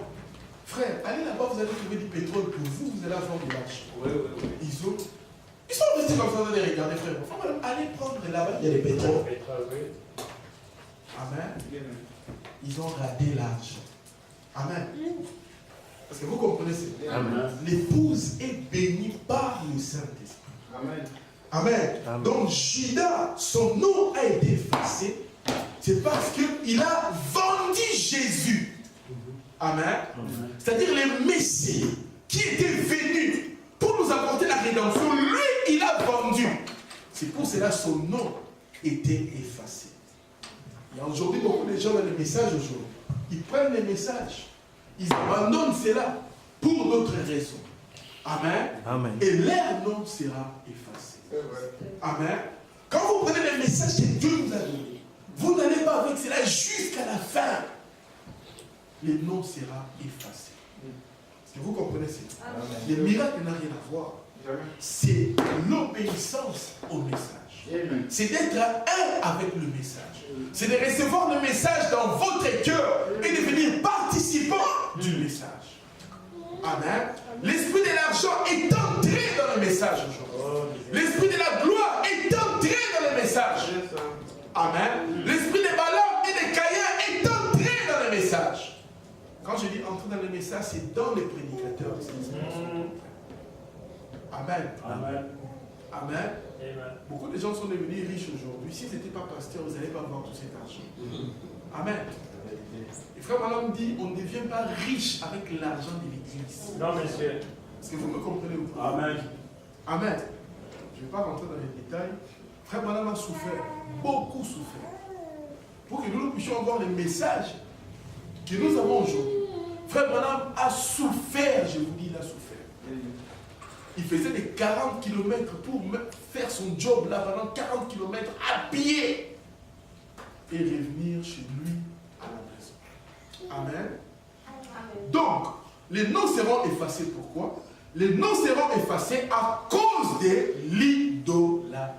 frère, allez là-bas, vous allez trouver du pétrole pour vous, vous allez avoir de l'argent. Oui. Ils sont restés comme ça, vous allez regarder, frère. Enfin, allez prendre là-bas, il y a des pétroles. Amen. Ils ont raté l'argent. Amen. Parce que vous comprenez, c'est Amen. l'épouse est bénie par le Saint-Esprit. Amen. Amen. Amen. Donc Judas, son nom a été effacé. C'est parce qu'il a vendu Jésus. Amen. C'est-à-dire le Messie qui était venu pour nous apporter la rédemption. Lui, il a vendu. C'est pour cela que son nom était effacé. Il y a aujourd'hui beaucoup de gens dans les messages aujourd'hui. Ils prennent les messages. Ils abandonnent cela pour d'autres raisons. Amen. Amen. Et leur nom sera effacé. Amen. Quand vous prenez les messages que Dieu vous a donnés, vous n'allez pas avec cela jusqu'à la fin. Le nom sera effacé. Est-ce que vous comprenez ça? Le miracle n'a rien à voir. C'est l'obéissance au message. C'est d'être un avec le message. C'est de recevoir le message dans votre cœur et de devenir participant du message. Amen. L'esprit de l'argent est entré dans le message aujourd'hui. L'esprit de la gloire est entré dans le message. Amen. L'esprit de Balaam et de Caïn est entré dans le message. Quand je dis entrer dans le message, c'est dans les prédicateurs. Amen. Amen. Amen. Amen. Beaucoup de gens sont devenus riches aujourd'hui. S'ils n'étaient pas pasteurs, vous n'allez pas avoir tout cet argent. Amen. Et frère Malam dit, on ne devient pas riche avec l'argent de l'église. Non, monsieur. Est-ce que vous me comprenez ou pas? Amen. Amen. Je ne vais pas rentrer dans les détails. Frère Malam a souffert, beaucoup souffert, pour que nous puissions avoir les messages que nous avons aujourd'hui. Frère Malam a souffert, je vous dis, il a souffert. Il faisait des 40 km pour faire son job là pendant 40 km à pied et revenir chez lui à la maison. Amen. Donc, les noms seront effacés. Pourquoi? Les noms seront effacés à cause de l'idolâtrie.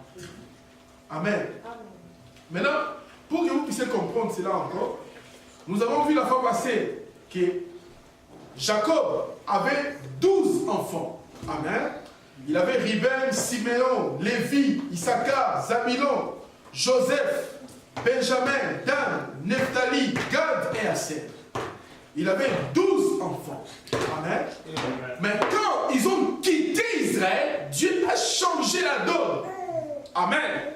Amen. Maintenant, pour que vous puissiez comprendre cela encore, nous avons vu la fois passée que Jacob avait 12 enfants. Amen. Il avait Ruben, Siméon, Lévi, Issachar, Zabulon, Joseph, Benjamin, Dan, Nephtali, Gad et Aser. Il avait 12 enfants. Amen. Mais quand ils ont quitté Israël, Dieu a changé la donne. Amen.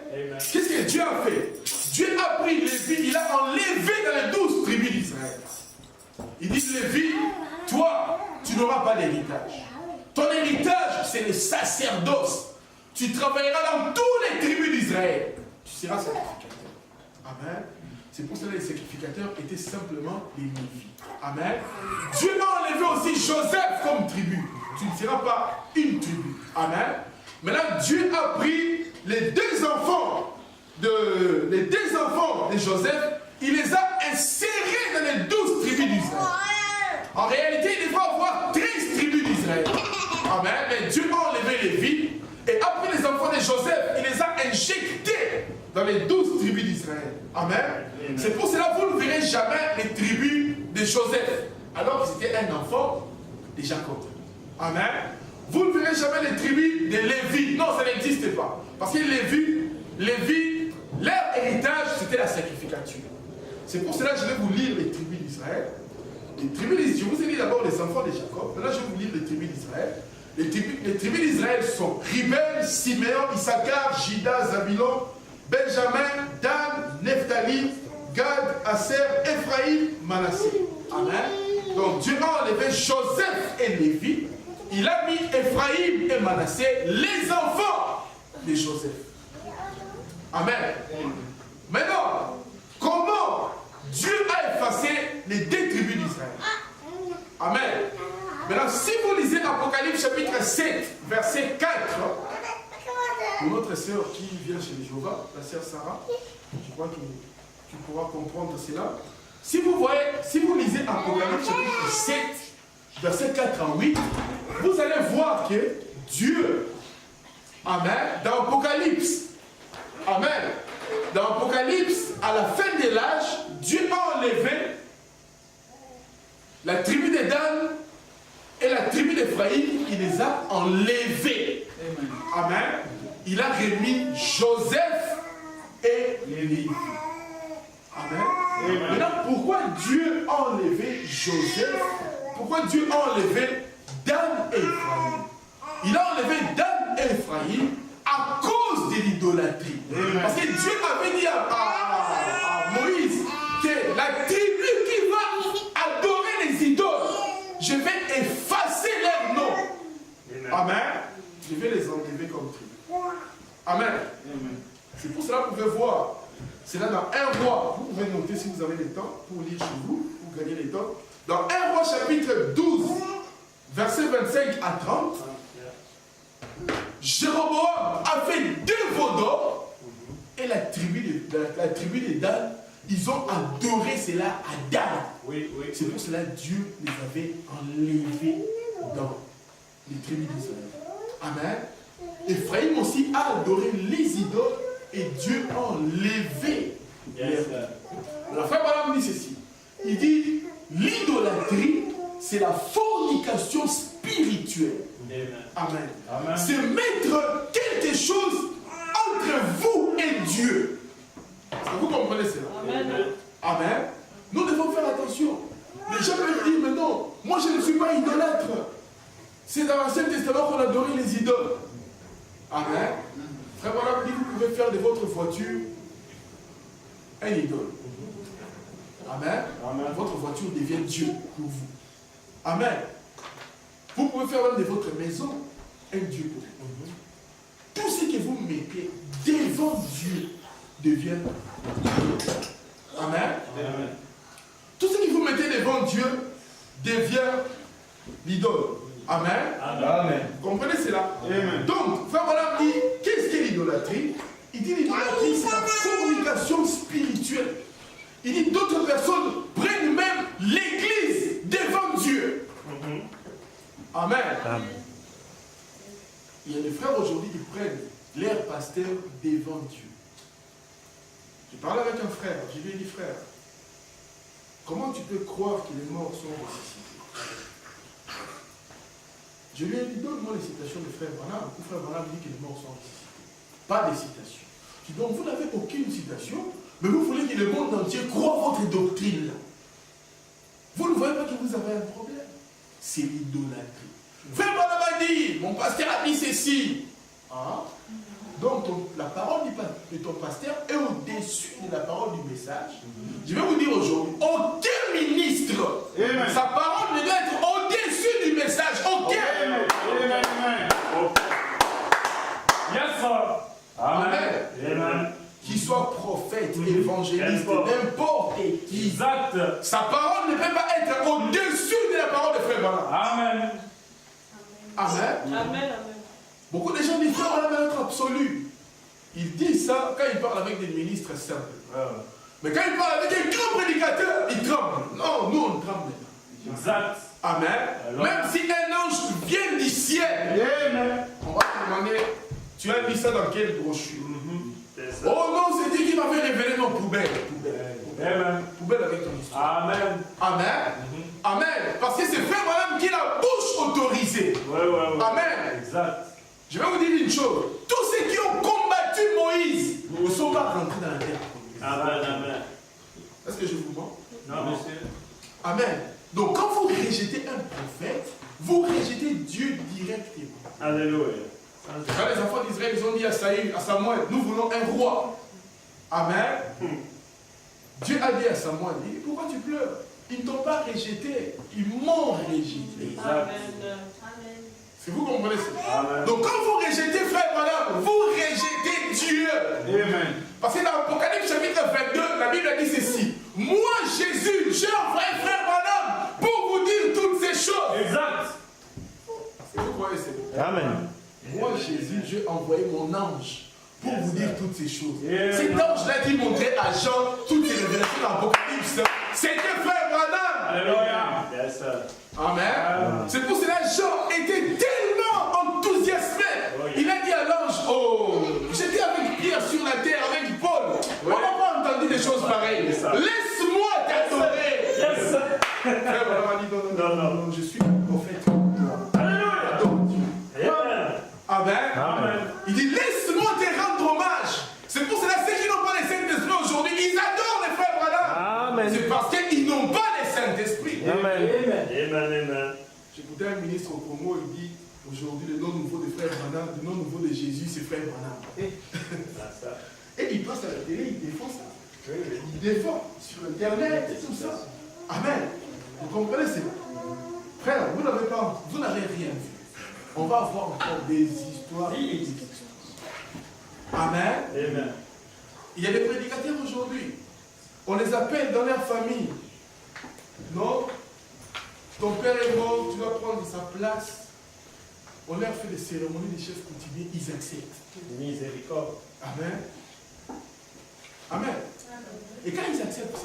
Qu'est-ce que Dieu a fait? Dieu a pris Lévi, il a enlevé dans les 12 tribus d'Israël. Il dit, Lévi, toi, tu n'auras pas d'héritage. Ton héritage, c'est le sacerdoce. Tu travailleras dans toutes les tribus d'Israël. Tu seras sacrificateur. Amen. C'est pour cela que les sacrificateurs étaient simplement les Lévites. Amen. Dieu a enlevé aussi Joseph comme tribu. Tu ne seras pas une tribu. Amen. Maintenant, Dieu a pris les deux enfants de Joseph, il les a insérés dans les 12 tribus d'Israël. En réalité, il devrait avoir 13 tribus d'Israël. Amen. Mais Dieu a enlevé les villes et après les enfants de Joseph, il les a injectés dans les 12 tribus d'Israël. Amen. C'est pour cela que vous ne verrez jamais les tribus de Joseph, alors que c'était un enfant de Jacob. Amen. Vous ne verrez jamais les tribus de Lévi. Non, ça n'existe pas. Parce que Lévi, leur héritage, c'était la sacrificature. C'est pour cela que je vais vous lire les tribus d'Israël. Je vous ai dit d'abord les enfants de Jacob. Maintenant, je vais vous lire les tribus d'Israël. Les tribus d'Israël sont Ruben, Siméon, Issachar, Juda, Zabulon, Benjamin, Dan, Nephtali, Gad, Aser, Ephraïm, Manassé. Amen. Donc Dieu a enlevé Joseph et Lévi. Il a mis Ephraïm et Manassé, les enfants de Joseph. Amen. Maintenant, comment Dieu a effacé les deux tribus d'Israël? Amen. Maintenant, si vous lisez Apocalypse chapitre 7, verset 4, pour notre sœur qui vient chez Jéhovah, la sœur Sarah, je crois que tu pourras comprendre cela. Si vous lisez Apocalypse chapitre 7, verset 4 à 8, vous allez voir que Dieu, Amen, dans Apocalypse, Amen, dans Apocalypse, à la fin de l'âge, Dieu a enlevé la tribu de Dan et la tribu d'Ephraïm, il les a enlevés. Amen. Il a remis Joseph et Lévi. Amen. Maintenant, pourquoi Dieu a enlevé Joseph? Pourquoi Dieu a enlevé Dan et Ephraïm? Il a enlevé Dan et Ephraïm à cause de l'idolâtrie. Parce que Dieu avait dit à Moïse que la tribu qui va adorer les idoles, je vais effacer leur nom. Amen. Je vais les enlever comme tribu. Amen. C'est pour cela que vous pouvez voir. C'est là dans 1 Roi. Vous pouvez noter si vous avez le temps pour lire chez vous, pour gagner le temps. Dans 1 Roi chapitre 12, versets 25 à 30, Jéroboam a fait 2 veaux d'or et la tribu des Dan, ils ont adoré cela à Dan. Oui. C'est pour cela que Dieu les avait enlevés dans les tribus d'Israël. Amen. Ephraïm aussi a adoré les idoles et Dieu a enlevé les idoles. Le frère Balaam dit ceci. Il dit, l'idolâtrie, c'est la fornication spirituelle. Amen. C'est mettre quelque chose entre vous et Dieu. Est-ce que vous comprenez cela? Amen. Nous devons faire attention. Les gens peuvent dire, mais non, moi je ne suis pas idolâtre. C'est dans l'Ancien Testament qu'on adorait les idoles. Amen. Frère, voilà, vous pouvez faire de votre voiture un idole. Amen. Amen. Votre voiture devient Dieu pour vous. Amen. Vous pouvez faire même de votre maison un Dieu pour vous. Tout ce que vous mettez devant Dieu devient Dieu. Amen. Amen. Tout ce que vous mettez devant Dieu devient l'idole. Amen. Amen. Vous comprenez cela? Amen. Donc, Frère Branham dit, qu'est-ce qu'est l'idolâtrie? Il dit l'idolâtrie, c'est la fornication spirituelle. Il dit d'autres personnes prennent même l'église devant Dieu. Amen. Amen. Il y a des frères aujourd'hui qui prennent leur pasteur devant Dieu. J'ai parlé avec un frère, je lui ai dit, frère, comment tu peux croire que les morts sont ressuscités? Je lui ai dit, donne-moi les citations de frère Branham. Le frère Branham dit que les morts sont ressuscités. Pas des citations. Je dis, donc vous n'avez aucune citation, mais vous voulez que le monde entier croit votre doctrine là. Vous ne voyez pas que vous avez un problème. C'est l'idolâtrie. Frère Branham a dit, mon pasteur a dit ceci. Hein? Donc la parole de ton pasteur est au-dessus de la parole du message. Je vais vous dire aujourd'hui, aucun ministre, Amen. sa parole ne doit être au-dessus du message. Aucun. Amen. Amen. Yes, sir. Amen. Amen. Qu'il soit prophète, évangéliste, n'importe qui. Exact. Sa parole ne peut pas être au-dessus de la parole de Frère Branham. Amen. Amen. Amen. Beaucoup de gens disent Frère Branham est notre absolu. Il dit ça quand il parle avec des ministres simples. Mais quand il parle avec un grand prédicateur, il tremble. Non, nous on tremble pas. Exact. Amen. Alors, même si un ange vient du ciel, Amen. on va te demander, tu as mis ça dans quelle brochure? C'est ça. Oh non, c'est Dieu qui m'avait révélé nos poubelles. Amen. Poubelle avec ton histoire. Amen. Amen. Amen. Parce que c'est Frère Branham qui a la bouche autorisée. Ouais. Amen. Exact. Je vais vous dire une chose. Tous ceux qui ont combattu Moïse ne sont pas rentrés dans la terre. Amen. Est-ce que je vous mens? Non, monsieur. Amen. Donc quand vous rejetez un prophète, vous rejetez Dieu directement. Alléluia. Quand les enfants d'Israël ils ont dit à Samuel, nous voulons un roi. Amen. Dieu a dit à Samuel, pourquoi tu pleures? Ils ne t'ont pas rejeté, ils m'ont rejeté. Exact. Si vous comprenez ça. Amen. Donc quand vous rejetez Frère Branham, vous rejetez Dieu. Amen. Parce que dans Apocalypse chapitre 22, la Bible a dit ceci. Moi Jésus, j'ai envoyé Frère Branham pour vous dire toutes ces choses. Exact. Est-ce que vous croyez ça? Amen. Moi Jésus, j'ai envoyé mon ange pour vous dire toutes ces choses. Yeah. Cet ange-là qui montrait à Jean toutes les révélations dans l'Apocalypse, c'était Frère Branham. Alléluia. Yes, sir. Amen. C'est pour cela que Jean était tellement enthousiasmé. Il a dit à l'ange, oh, j'étais avec Pierre sur la terre, avec Paul. On n'a pas entendu des choses pareilles. Laisse-moi t'adorer. Yes, sir. Frère Branham a dit, non, je suis un prophète. Alléluia. Donc, Amen. Amen. Amen. Il dit, laisse-moi te rendre hommage. C'est pour cela que ceux qui n'ont pas le Saint-Esprit aujourd'hui, ils adorent les frères Branham. Amen. C'est parce qu'ils n'ont pas le Saint-Esprit. Amen. Amen. J'écoutais un ministre au Congo, il dit, aujourd'hui, le nom nouveau de frère Branham, le nom nouveau de Jésus, c'est frère Branham. Et il passe à la télé, il défend ça. Il défend sur Internet et tout ça. Amen. Vous comprenez, c'est frère, vous n'avez rien vu. On va avoir encore des histoires. Amen. Amen. Il y a des prédicateurs aujourd'hui. On les appelle dans leur famille. Non, ton père est mort, tu dois prendre sa place. On leur fait des cérémonies des chefs coutumiers, ils acceptent. Miséricorde. Amen. Amen. Et quand ils acceptent,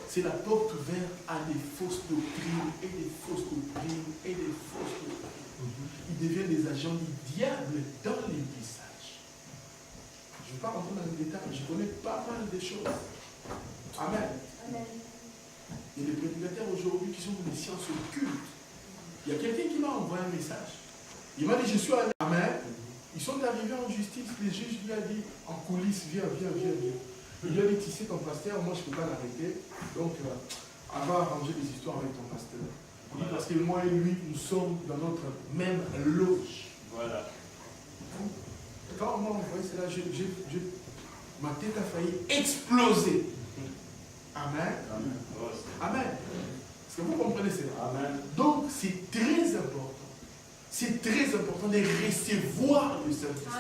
c'est la porte ouverte à des fausses doctrines et des fausses doctrines et des fausses doctrines. Ils deviennent des agents du diable dans les messages. Je ne vais pas rentrer dans les détails, je connais pas mal de choses. Amen. Il y a des prédicateurs aujourd'hui qui sont dans les sciences occultes. Il y a quelqu'un qui m'a envoyé un message. Il m'a dit, je suis allé. Amen. Ils sont arrivés en justice. Les juges lui ont dit, en coulisses, viens. Il lui a dit, tu sais, ton pasteur, moi je ne peux pas l'arrêter. Donc, on va arranger des histoires avec ton pasteur. Il dit, parce que moi et lui, nous sommes dans notre même loge. Voilà. Quand on m'a envoyé cela, ma tête a failli exploser. Amen. Amen. Est-ce que vous comprenez cela? Amen. Donc, c'est très important. C'est très important de recevoir le Saint-Esprit.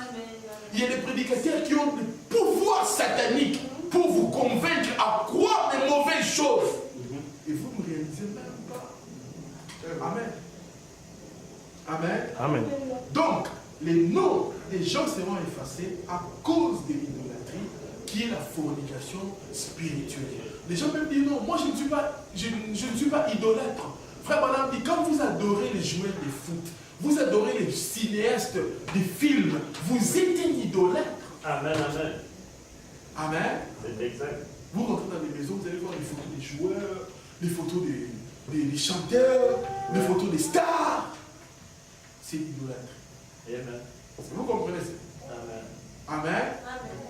Il y a des prédicateurs qui ont le pouvoir satanique pour vous convaincre à croire des mauvaises choses. Et vous ne réalisez même pas. Amen. Amen. Amen. Donc, les noms des gens seront effacés à cause de l'idolâtrie qui est la fornication spirituelle. Les gens même disent non, moi je ne suis pas idolâtre. Frère Branham dit, quand vous adorez les joueurs de foot, vous adorez les cinéastes des films, vous êtes un idolâtre. Amen, amen. Amen. C'est exact. Vous rentrez dans les maisons, vous allez voir les photos des joueurs, les photos des chanteurs, les photos des stars. C'est l'idolâtrie. Amen. Est-ce que vous comprenez ça? Amen. Amen.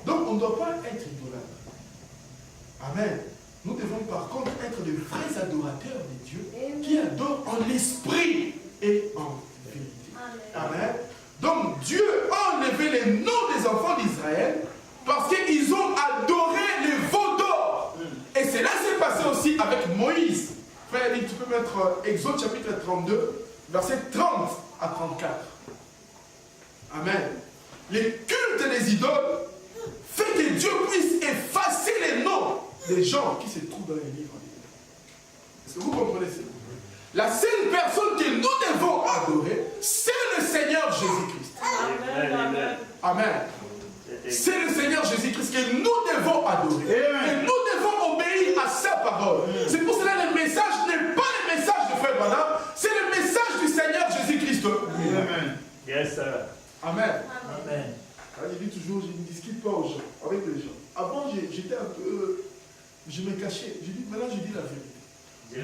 Donc on ne doit pas être idolâtre. Amen. Nous devons par contre être de vrais adorateurs de Dieu qui adorent en esprit et en vérité. Amen. Donc Dieu a enlevé les noms des enfants d'Israël parce qu'ils ont adoré les veaux d'or. Et cela s'est passé aussi avec Moïse. Frère, tu peux mettre Exode chapitre 32, versets 30 à 34. Amen. Les cultes des idoles fait que Dieu puisse effacer les noms des gens qui se trouvent dans les livres. Est-ce que vous comprenez ça? La seule personne que nous devons adorer, c'est le Seigneur Jésus-Christ. Amen. Amen. C'est le Seigneur Jésus-Christ que nous devons adorer. Et nous devons obéir à sa parole. C'est pour cela que le message n'est pas le message de Frère Branham, c'est le message du Seigneur Jésus-Christ. Amen. Yes, sir. Amen. Amen. Je dis toujours, je ne discute pas aux gens, avec les gens. Avant, j'étais un peu... Je me cachais. Maintenant, je dis la vérité.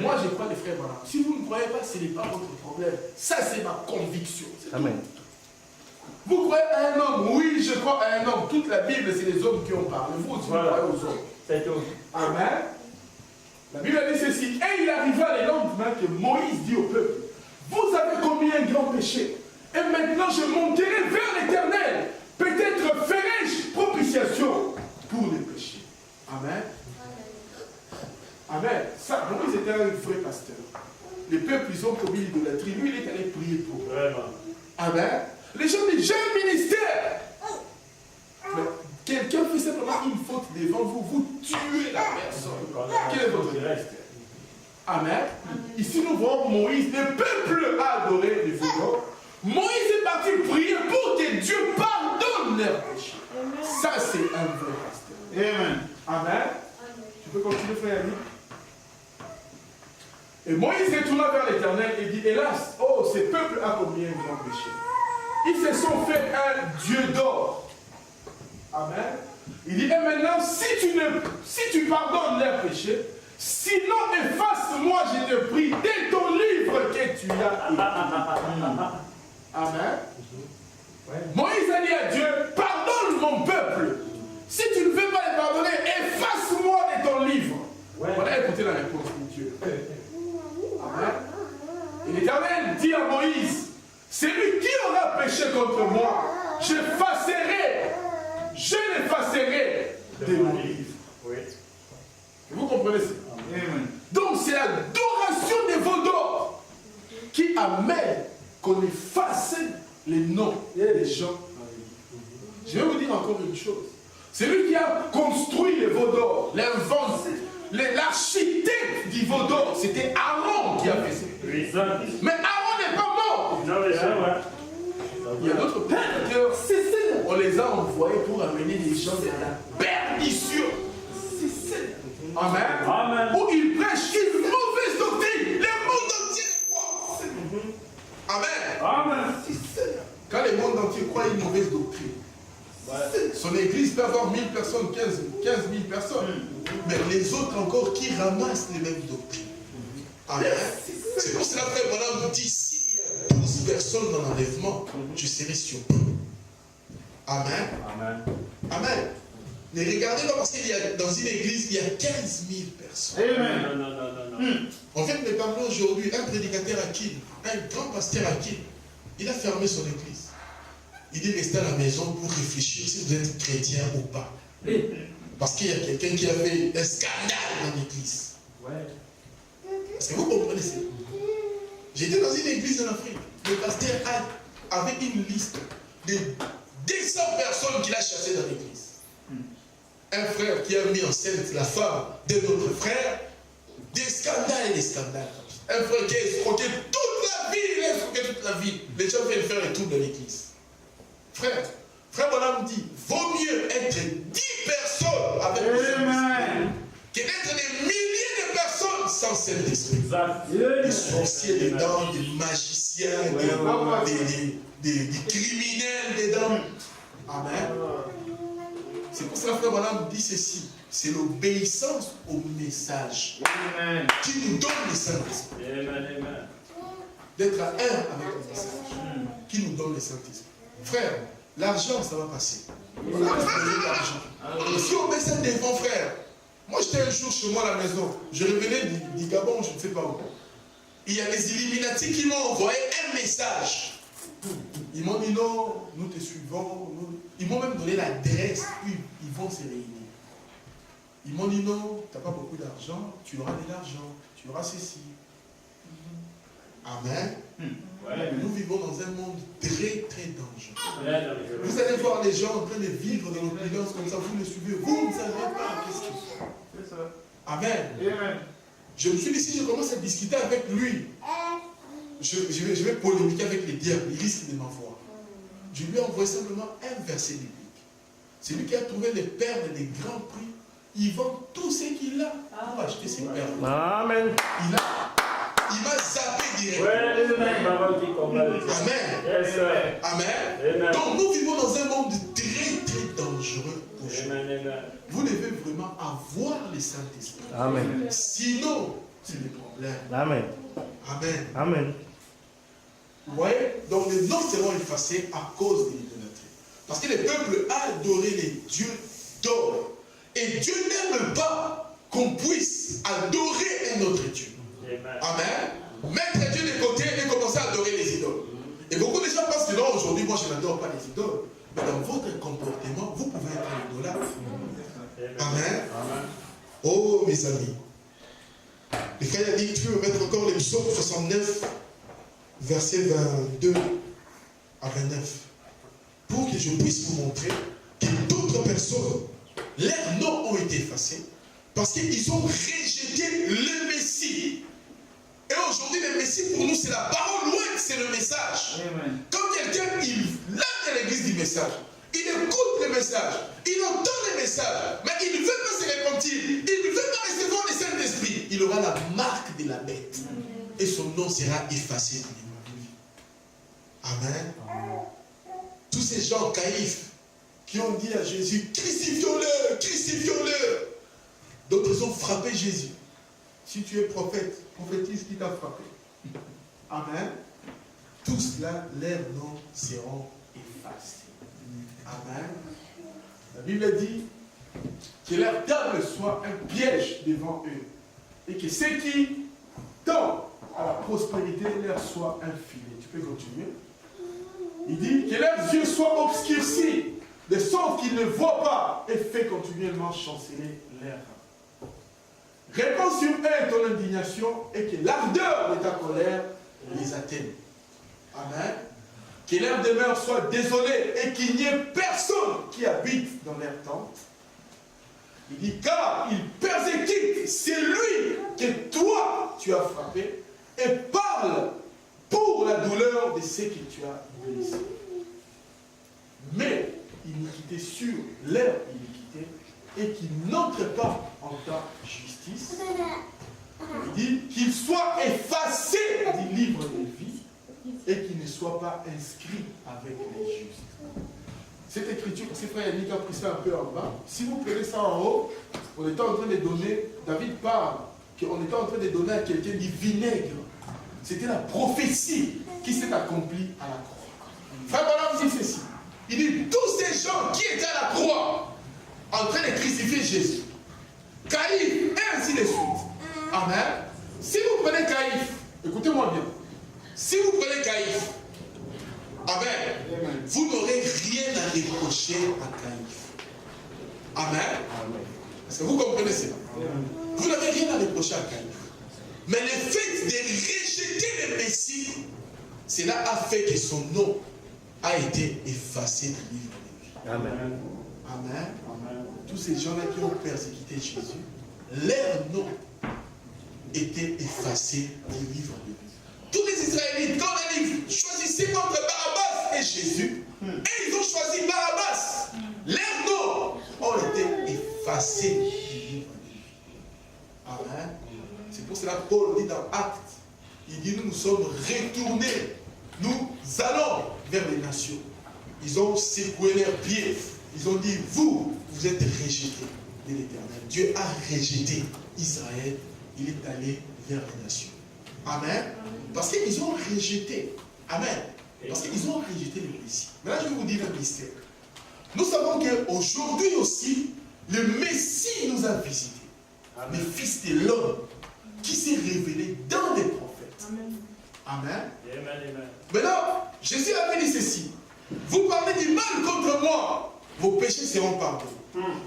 Moi, je crois les frères Branham. Si vous ne croyez pas, ce n'est pas votre problème. Ça, c'est ma conviction. Amen. Vous croyez à un homme? Oui, je crois à un homme. Toute la Bible, c'est les hommes qui ont parlé. Vous aussi, vous croyez aux hommes. C'est tout. Amen. La Bible dit ceci. Et il arriva le lendemain que Moïse dit au peuple, vous avez commis un grand péché. Et maintenant, je monterai vers l'Éternel. Peut-être ferai-je propitiation pour les péchés. Amen. Amen. Ça, Moïse était un vrai pasteur. Les peuples, ils ont commis l'idolâtrie. Lui, il est allé prier pour eux. Vraiment. Amen. Les gens disent, j'ai un ministère. Mais quelqu'un fait simplement une faute devant vous, vous tuez la personne. Quel est votre ministère? Amen. Ici, nous voyons Moïse, le peuple a adoré les veaux. Moïse est parti prier pour que Dieu pardonne leurs péchés. Ça, c'est un vrai pasteur. Amen. Amen. Tu peux continuer, frère Yannick? Et Moïse retourna vers l'Éternel et dit, hélas, oh, ce peuple a commis un grand péché. Ils se sont fait un Dieu d'or. Amen. Il dit, et maintenant, si tu pardonnes leurs péchés, sinon efface-moi, je te prie, dès ton livre que tu as écrit. Amen. Moïse a dit à Dieu, pardonne mon peuple. Si tu ne veux pas les pardonner, efface-moi de ton livre. Voilà, écoutez la réponse de Dieu. Amen. Et l'Éternel dit à Moïse, celui qui aura péché contre moi, je l'effacerai de mon livre. Oui. Vous comprenez ça? Amen. Donc c'est l'adoration des veaux d'or qui amène qu'on efface les noms des gens. Je vais vous dire encore une chose. Celui qui a construit les veaux d'or, l'inventé, l'architecte du veau d'or, c'était Aaron qui a fait ça. Mais Aaron n'est pas mort. Il y a d'autres prédicateurs, on les a envoyés pour amener les gens dans la perdition. Amen. Amen. Où ils prêchent une mauvaise doctrine. Le monde entier croit. Amen. Amen. Quand le monde entier croit une mauvaise doctrine, son église peut avoir 1000 personnes, 15 000 personnes. Mais les autres encore qui ramassent les mêmes doctrines. Amen. C'est pour cela que Branham dit, s'il y a 12 personnes dans l'enlèvement, je serai surpris. Amen. Amen. Amen. Ne regardez pas parce qu'il y a dans une église, il y a 15 000 personnes. Amen. Non. En fait, nous parlons aujourd'hui, un prédicateur à Kin, un grand pasteur à Kin, il a fermé son église. Il dit restez à la maison pour réfléchir si vous êtes chrétien ou pas. Parce qu'il y a quelqu'un qui a fait un scandale dans l'église. Est-ce que vous comprenez ça? J'étais dans une église en Afrique. Le pasteur avait une liste de 200 personnes qu'il a chassées dans l'église. Un frère qui a mis enceinte la femme de notre frère. Des scandales et des scandales. Un frère qui a escroqué toute la vie. Il a escroqué toute la vie. Les gens viennent faire le tour de l'église. Frère Bonhomme dit, vaut mieux être 10 personnes avec le Saint-Esprit que d'être des milliers de personnes sans Saint-Esprit. Des sorciers dedans, des magiciens, des criminels dedans. Amen. C'est pour ça que frère Bonhomme dit ceci. C'est l'obéissance au message qui nous donne le Saint-Esprit. D'être à un avec le message qui nous donne le Saint-Esprit. Frère, l'argent, ça va passer. On a besoin d'argent. Si on met ça devant, frère, moi j'étais un jour chez moi à la maison, je revenais du Gabon, je ne sais pas où. Il y a les Illuminati qui m'ont envoyé un message. Ils m'ont dit non, nous te suivons. Ils m'ont même donné l'adresse où ils vont se réunir. Ils m'ont dit non, tu n'as pas beaucoup d'argent, tu auras de l'argent, tu auras ceci. Amen. Nous vivons dans un monde très très dangereux. Vous allez voir les gens en train de vivre dans l'opulence comme ça, vous les suivez, vous ne savez pas qu'est-ce qu'ils font. Amen. Je me suis dit, si je commence à discuter avec lui, je vais polémiquer avec les diables, il risque de m'envoyer. Je lui ai envoyé simplement un verset biblique. C'est lui qui a trouvé les perles des grands prix. Il vend tout ce qu'il a pour acheter ses perles. Amen. Il m'a zappé direct. Amen. Amen. Donc nous vivons dans un monde très très dangereux aujourd'hui. Vous devez vraiment avoir le Saint-Esprit. Amen. Sinon, c'est des problèmes. Amen. Amen. Amen. Vous voyez? Donc les noms seront effacés à cause de l'idolâtrie. Parce que le peuple a adoré les dieux d'or. Et Dieu n'aime pas qu'on puisse adorer un autre Dieu. Amen. Mettre Dieu de côté et commencer à adorer les idoles. Et beaucoup de gens pensent que non, aujourd'hui, moi je n'adore pas les idoles. Mais dans votre comportement, vous pouvez être un idolâtre. Amen. Oh mes amis. Le frère a dit, tu peux me mettre encore les psaumes 69, versets 22 à 29. Pour que je puisse vous montrer que d'autres personnes, leurs noms ont été effacés parce qu'ils ont rejeté le Messie. Et aujourd'hui, le Messie pour nous, c'est la parole, loin, c'est le message. Amen. Quand quelqu'un, il lâche à l'église du message, il écoute le message, il entend le message, mais il ne veut pas se repentir, il ne veut pas recevoir le Saint-Esprit, il aura la marque de la bête. Et son nom sera effacé dans les vie. Amen. Tous ces gens caïfs qui ont dit à Jésus, crucifions-le, crucifions-le. D'autres ont frappé Jésus. Si tu es prophète, prophétise qui t'a frappé. Amen. Tous cela, leurs noms seront effacés. Amen. La Bible dit que leur table soit un piège devant eux. Et que ceux qui tendent à la prospérité leur soit un filet. Tu peux continuer. Il dit que leurs yeux soient obscurcis, de sorte qu'ils ne voient pas et fait continuellement chanceler l'air. Réponds sur eux ton indignation et que l'ardeur de ta colère les atteigne. Amen. Que leur demeure soit désolée et qu'il n'y ait personne qui habite dans leur tente. Il dit, car il persécute celui que toi tu as frappé et parle pour la douleur de ceux que tu as blessés. Mais iniquité sur leur iniquité et qu'il n'entre pas en ta justice. Il dit qu'il soit effacé du livre de vie et qu'il ne soit pas inscrit avec les justes. Cette écriture, c'est frère Yannick a pris ça un peu en bas. Si vous prenez ça en haut, on était en train de donner, David parle, qu'on était en train de donner à quelqu'un du vinaigre. C'était la prophétie qui s'est accomplie à la croix. Frère Bonhomme dit ceci. Il dit, tous ces gens qui étaient à la croix, en train de crucifier Jésus, Caïphe, et ainsi de suite. Amen. Si vous prenez Caïphe, écoutez-moi bien. Si vous prenez Caïphe, Amen. Vous n'aurez rien à reprocher à Caïphe. Amen. Est-ce que vous comprenez cela? Vous n'avez rien à reprocher à Caïphe. Mais le fait de rejeter le Messie, cela a fait que son nom a été effacé du livre de vie. Amen. Amen. Tous ces gens-là qui ont persécuté Jésus, leur nom était effacé du livre de vie. Tous les Israélites, quand on a dit, choisissez entre Barabbas et Jésus, et ils ont choisi Barabbas. Leurs noms ont été effacés du livre de vie. Amen. C'est pour cela que Paul dit dans Actes, il dit, nous sommes retournés, nous allons vers les nations. Ils ont secoué leurs pieds. Ils ont dit, vous êtes rejetés de l'Éternel. Dieu a rejeté Israël. Il est allé vers les nations. Amen. Parce qu'ils ont rejeté. Amen. Parce qu'ils ont rejeté le Messie. Maintenant, je vais vous dire un mystère. Nous savons qu'aujourd'hui aussi, le Messie nous a visités. Le Fils de l'homme qui s'est révélé dans les prophètes. Amen. Maintenant, Jésus avait dit ceci. Vous parlez du mal contre moi, vos péchés seront pardonnés.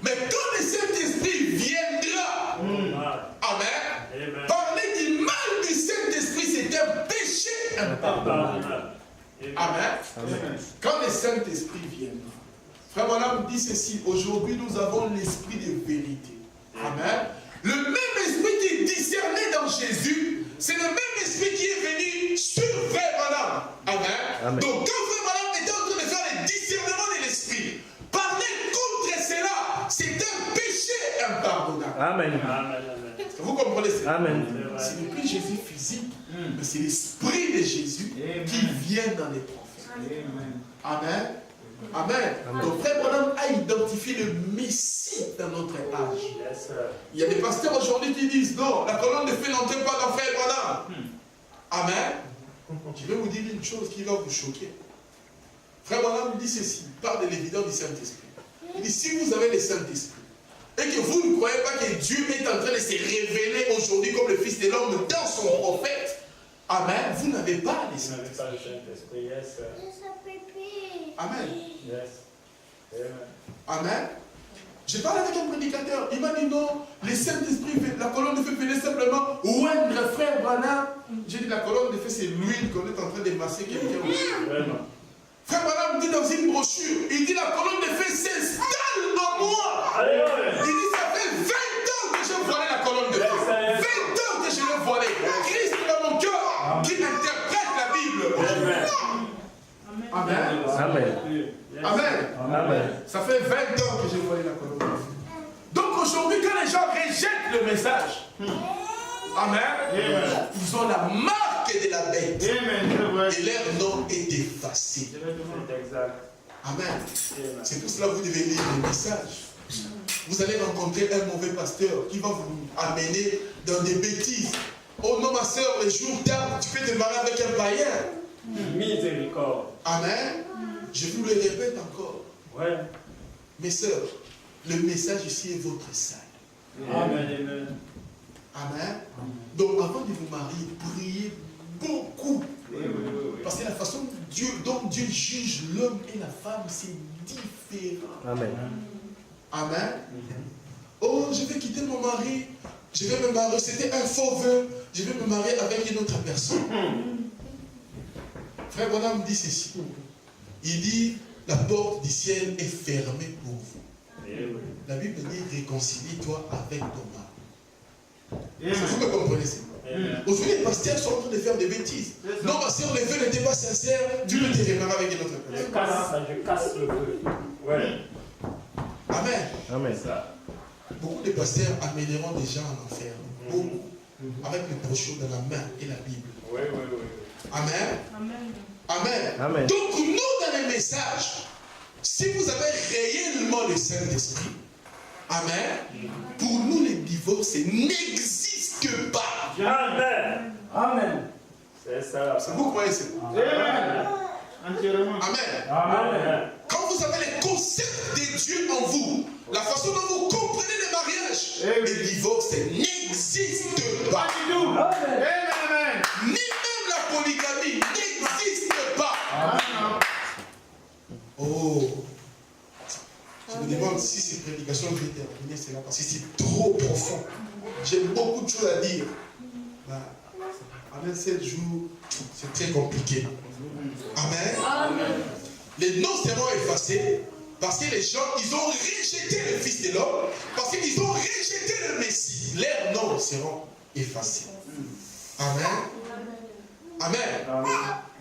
Mais quand le Saint-Esprit viendra, Amen, parler du mal du Saint-Esprit, c'est un péché impardonnable. Amen. Quand le Saint-Esprit viendra, Frère Branham dit ceci, aujourd'hui nous avons l'esprit de vérité. Amen. Le même esprit qui est discerné dans Jésus, c'est le même esprit qui est venu sur Frère Branham. Amen. Donc quand Frère Branham était en train de faire le discernement de l'esprit, parler contre cela, c'est un péché impardonnable. Amen. Vous comprenez cela? Amen. Ce n'est plus Jésus physique, mais c'est l'esprit de Jésus qui vient dans les prophètes. Amen. Amen. Donc Frère Branham a identifié le Messie dans notre âge. Il y a des pasteurs aujourd'hui qui disent non, la colonne de feu n'entre pas dans Frère Branham. Amen. Je vais vous dire une chose qui va vous choquer. Frère Branham dit ceci, il parle de l'évidence du Saint-Esprit. Il dit si vous avez le Saint-Esprit et que vous ne croyez pas que Dieu est en train de se révéler aujourd'hui comme le Fils de l'homme dans son prophète, amen, vous n'avez pas le Saint-Esprit. Amen. Amen. J'ai parlé avec un prédicateur, il m'a dit non, le Saint-Esprit, la colonne de feu venait simplement oindre Frère Branham. J'ai dit la colonne de feu c'est l'huile qu'on est en train de masser quelqu'un aussi. Frère Branham dit dans une brochure, il dit la colonne de feu s'installe en moi. Il dit ça fait 20 ans que je voilais la colonne de feu. 20 ans que je l'ai voilée. Christ dans mon cœur qui interprète la Bible. Amen. Amen. Amen. Amen. Ça fait 20 ans que je voilais la colonne de feu. Donc aujourd'hui, quand les gens rejettent le message, amen, ils ont la marque de la bête. Et leur nom est effacé. Amen. C'est pour cela que vous devez lire le message. Vous allez rencontrer un mauvais pasteur qui va vous amener dans des bêtises. Oh non, ma soeur, les jours tard, tu peux te marier avec un païen. Miséricorde. Amen. Je vous le répète encore. Ouais. Mes soeurs, le message ici est votre salut. Amen. Amen. Donc avant de vous marier, priez beaucoup. Parce que la façon dont Dieu juge l'homme et la femme, c'est différent. Amen. Amen. Oh, je vais quitter mon mari. Je vais me marier. C'était un faux vœu. Je vais me marier avec une autre personne. Frère Branham dit ceci. Il dit, la porte du ciel est fermée pour vous. La Bible dit, réconcilie-toi avec ton mari. Vous me comprenez ça? Aujourd'hui, les pasteurs sont en train de faire des bêtises. Non, ma soeur, le vœu n'était pas sincère. Tu peux te remarier avec une autre personne. Je casse le vœu. Ouais. Amen. Amen. Beaucoup de pasteurs amèneront des gens en enfer. Beaucoup. Avec le brochures dans la main et la Bible. Oui. Amen. Amen. Amen. Donc, nous, dans les messages, si vous avez réellement le Saint-Esprit, amen, pour nous, les divorces n'existent pas. Amen. Amen. C'est ça. Vous croyez ça? Amen. Amen. Quand vous avez les concepts de Dieu en vous, la façon dont vous comprenez le mariage, les divorces n'existent pas. Amen. Ni même la polygamie n'existe pas. Amen. demande si ces prédications vont terminer, c'est là parce que c'est trop profond. J'ai beaucoup de choses à dire. Amen, 7 jours, c'est très compliqué. Amen. Amen. Les noms seront effacés parce que les gens, ils ont rejeté le Fils de l'homme, parce qu'ils ont rejeté le Messie. Leurs noms seront effacés. Amen. Amen. Amen.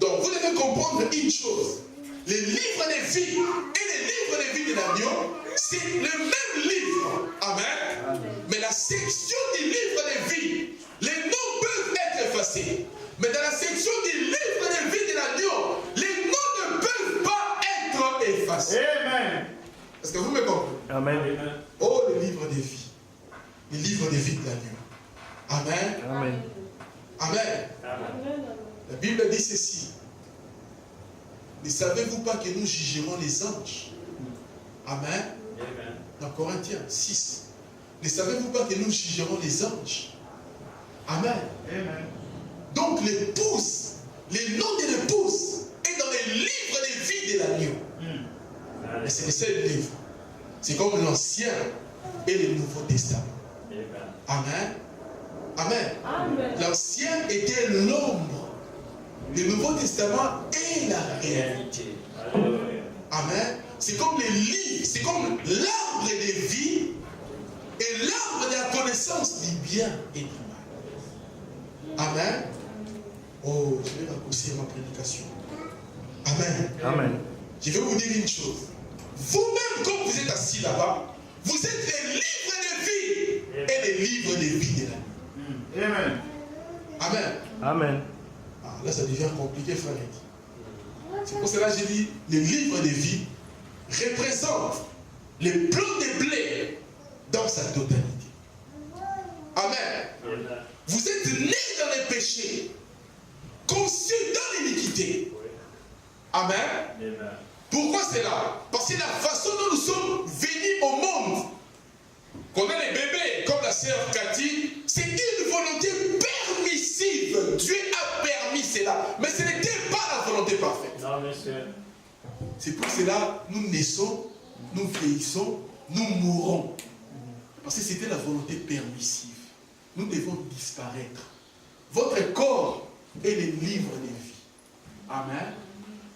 Donc vous devez comprendre une chose. Les livres des vies et les livres des vies de l'agneau, c'est le même livre. Amen. Amen. Mais la section du livre des vies, les noms peuvent être effacés. Mais dans la section du livre des vies de l'agneau, les noms ne peuvent pas être effacés. Amen. Est-ce que vous me comprenez? Amen. Oh, le livre des vies. Le livre des vies de l'agneau. Amen. Amen. Amen. Amen. La Bible dit ceci. Ne savez-vous pas que nous jugerons les anges? Amen. Amen. Dans Corinthiens 6. Ne savez-vous pas que nous jugerons les anges? Amen. Amen. Donc l'épouse, le nom de l'épouse est dans les livres des vies de l'agneau. Mais c'est le seul livre. C'est comme l'Ancien et le Nouveau Testament. Amen. Amen. Amen. L'Ancien était l'ombre. Le Nouveau Testament est la réalité. Amen. C'est comme les livres, c'est comme l'arbre des vies et l'arbre de la connaissance du bien et du mal. Amen. Oh, je vais raccourcir ma prédication. Amen. Amen. Je vais vous dire une chose. Vous-même, comme vous êtes assis là-bas, vous êtes les livres de vie et les livres de vie de la vie. Amen. Amen. Amen. Ah, là, ça devient compliqué, frère. C'est pour cela que j'ai dit, les livres de vie représentent les plans de blé dans sa totalité. Amen. Vous êtes nés dans les péchés, conçus dans l'iniquité. Amen. Pourquoi c'est là? Parce que la façon dont nous sommes venus au monde, qu'on a les bébés, comme la sœur Cathy, c'est une volonté permissive. Dieu a permis cela. Mais ce n'était pas la volonté parfaite. Non, monsieur. C'est pour cela que nous naissons, nous vieillissons, nous mourons. Parce que c'était la volonté permissive. Nous devons disparaître. Votre corps est le livre des vies. Amen.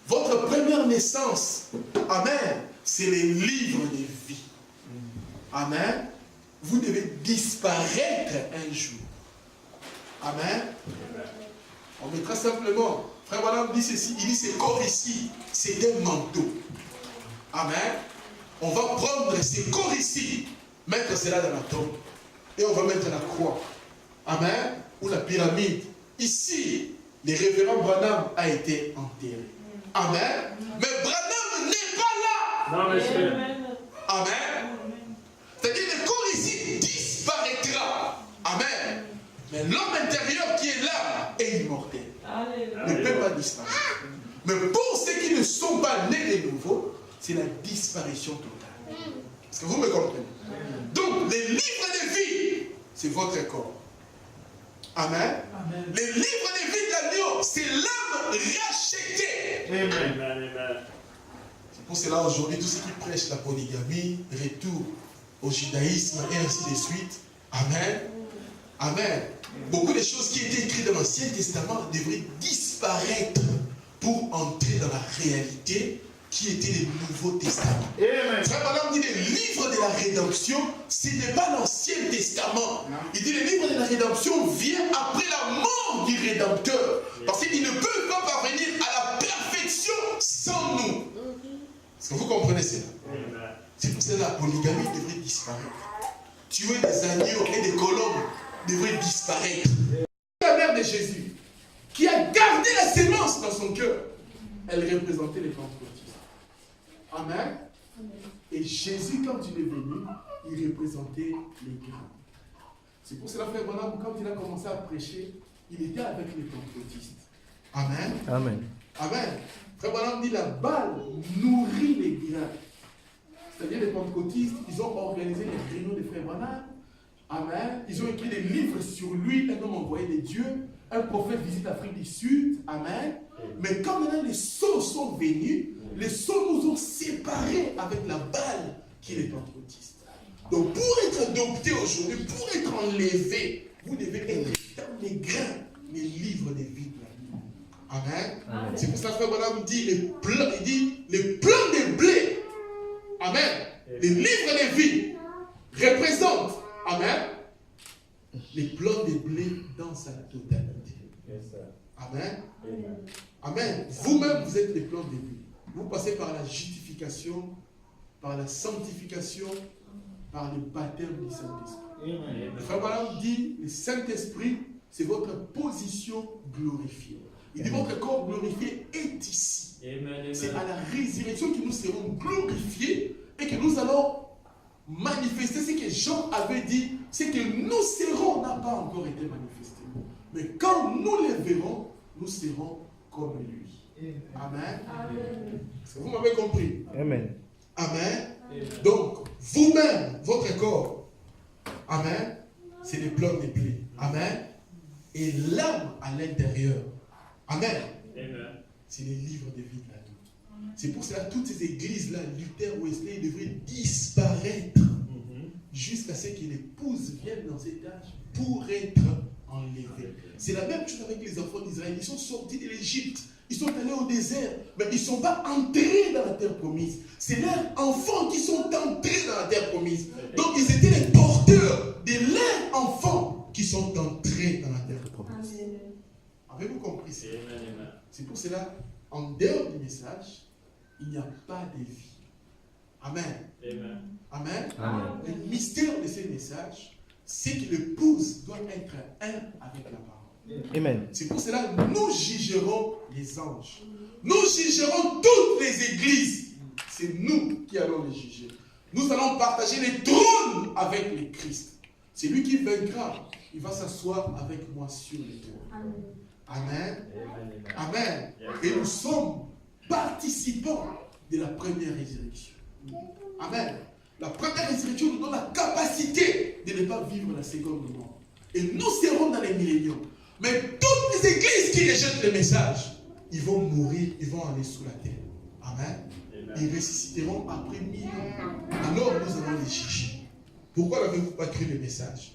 Votre première naissance, amen, c'est les livres des vies. Amen. Vous devez disparaître un jour. Amen. On mettra simplement, frère Madame dit ceci, il dit ce corps ici, c'est un manteau. Amen. On va prendre ce corps ici, mettre cela dans la tombe. Et on va mettre la croix. Amen. Ou la pyramide. Ici, le révérend Branham a été enterré. Amen. Mais Branham n'est pas là. Non, monsieur. Amen. C'est-à-dire que le corps ici disparaîtra. Amen. Mais l'homme intérieur qui est là est immortel. Ne peut pas disparaître. Mais pour ceux qui ne sont pas nés de nouveau, c'est la disparition totale. Est-ce que vous me comprenez? Donc, les livres de vie, c'est votre corps. Amen. Amen. Les livres de vie de l'agneau, c'est l'âme rachetée. Amen. C'est pour cela aujourd'hui, tous ceux qui prêchent la polygamie, retour au judaïsme et ainsi de suite. Amen. Amen. Beaucoup de choses qui étaient écrites dans l'Ancien Testament devraient disparaître pour entrer dans la réalité qui était le Nouveau Testament. Frère Madame dit le livre de la rédemption, ce n'est pas l'Ancien Testament. Il dit le livre de la rédemption vient après la mort du Rédempteur. Parce qu'il ne peut pas parvenir à la perfection sans nous. Est-ce que vous comprenez cela? C'est pour cela que la polygamie devrait disparaître. Tuer des agneaux et des colombes devrait disparaître. La mère de Jésus, qui a gardé la sémence dans son cœur, elle représentait les pentecôtistes. Amen. Et Jésus, quand il est venu, il représentait les grains. C'est pour cela, frère Branham, quand il a commencé à prêcher, il était avec les pentecôtistes. Amen. Amen. Amen. Frère Branham dit la balle nourrit les grains. C'est-à-dire les pentecôtistes, ils ont organisé les réunions de frère Branham. Amen. Ils ont écrit des livres sur lui, un homme envoyé de Dieu. Un prophète visite l'Afrique du Sud. Amen. Mais quand maintenant les sauts sont venus, les sauts nous ont séparés avec la balle qu'il est pentecôtiste. Donc pour être adopté aujourd'hui, pour être enlevé, vous devez être dans les grains, les livres des vies de la Bible. Amen. Amen. C'est pour ça que Frère Branham dit les plants des blés. Amen. Les livres des vies représentent, amen, les plants des blés dans sa totalité. Amen. Amen. Vous-même, vous êtes les plants des blés. Vous passez par la justification, par la sanctification, par le baptême du Saint-Esprit. Le Frère Branham dit, le Saint-Esprit, c'est votre position glorifiée. Il dit, votre corps glorifié est ici. C'est à la résurrection que nous serons glorifiés et que nous allons manifester ce que Jean avait dit, c'est que nous serons n'a pas encore été manifesté. Mais quand nous les verrons, nous serons comme lui. Amen. Est-ce que vous m'avez compris? Amen. Amen. Donc, vous-même, votre corps, amen, c'est les plans des blés. Amen. Et l'âme à l'intérieur, amen, c'est les livres de vie de la vie. C'est pour cela que toutes ces églises-là, Luther, Wesley, devraient disparaître jusqu'à ce que l'épouse vienne dans cet âge pour être enlevée. C'est la même chose avec les enfants d'Israël. Ils sont sortis de l'Égypte. Ils sont allés au désert, mais ils ne sont pas entrés dans la terre promise. C'est leurs enfants qui sont entrés dans la terre promise. Donc ils étaient les porteurs de leurs enfants qui sont entrés dans la terre promise. Avez-vous compris ça? C'est pour cela, en dehors du message, il n'y a pas de vie. Amen. Amen. Amen. Le mystère de ce message, c'est que l'épouse doit être un avec la parole. Amen. C'est pour cela que nous jugerons les anges. Nous jugerons toutes les églises. C'est nous qui allons les juger. Nous allons partager les trônes avec le Christ. C'est lui qui vaincra. Il va s'asseoir avec moi sur les trônes. Amen. Amen. Et nous sommes participants de la première résurrection. Amen. La première résurrection nous donne la capacité de ne pas vivre la seconde mort. Et nous serons dans les milléniums. Mais toutes les églises qui rejettent le message, ils vont mourir, ils vont aller sous la terre. Amen. Ils ressusciteront après 1000 ans. Alors nous allons les juger. Pourquoi n'avez-vous pas cru le message?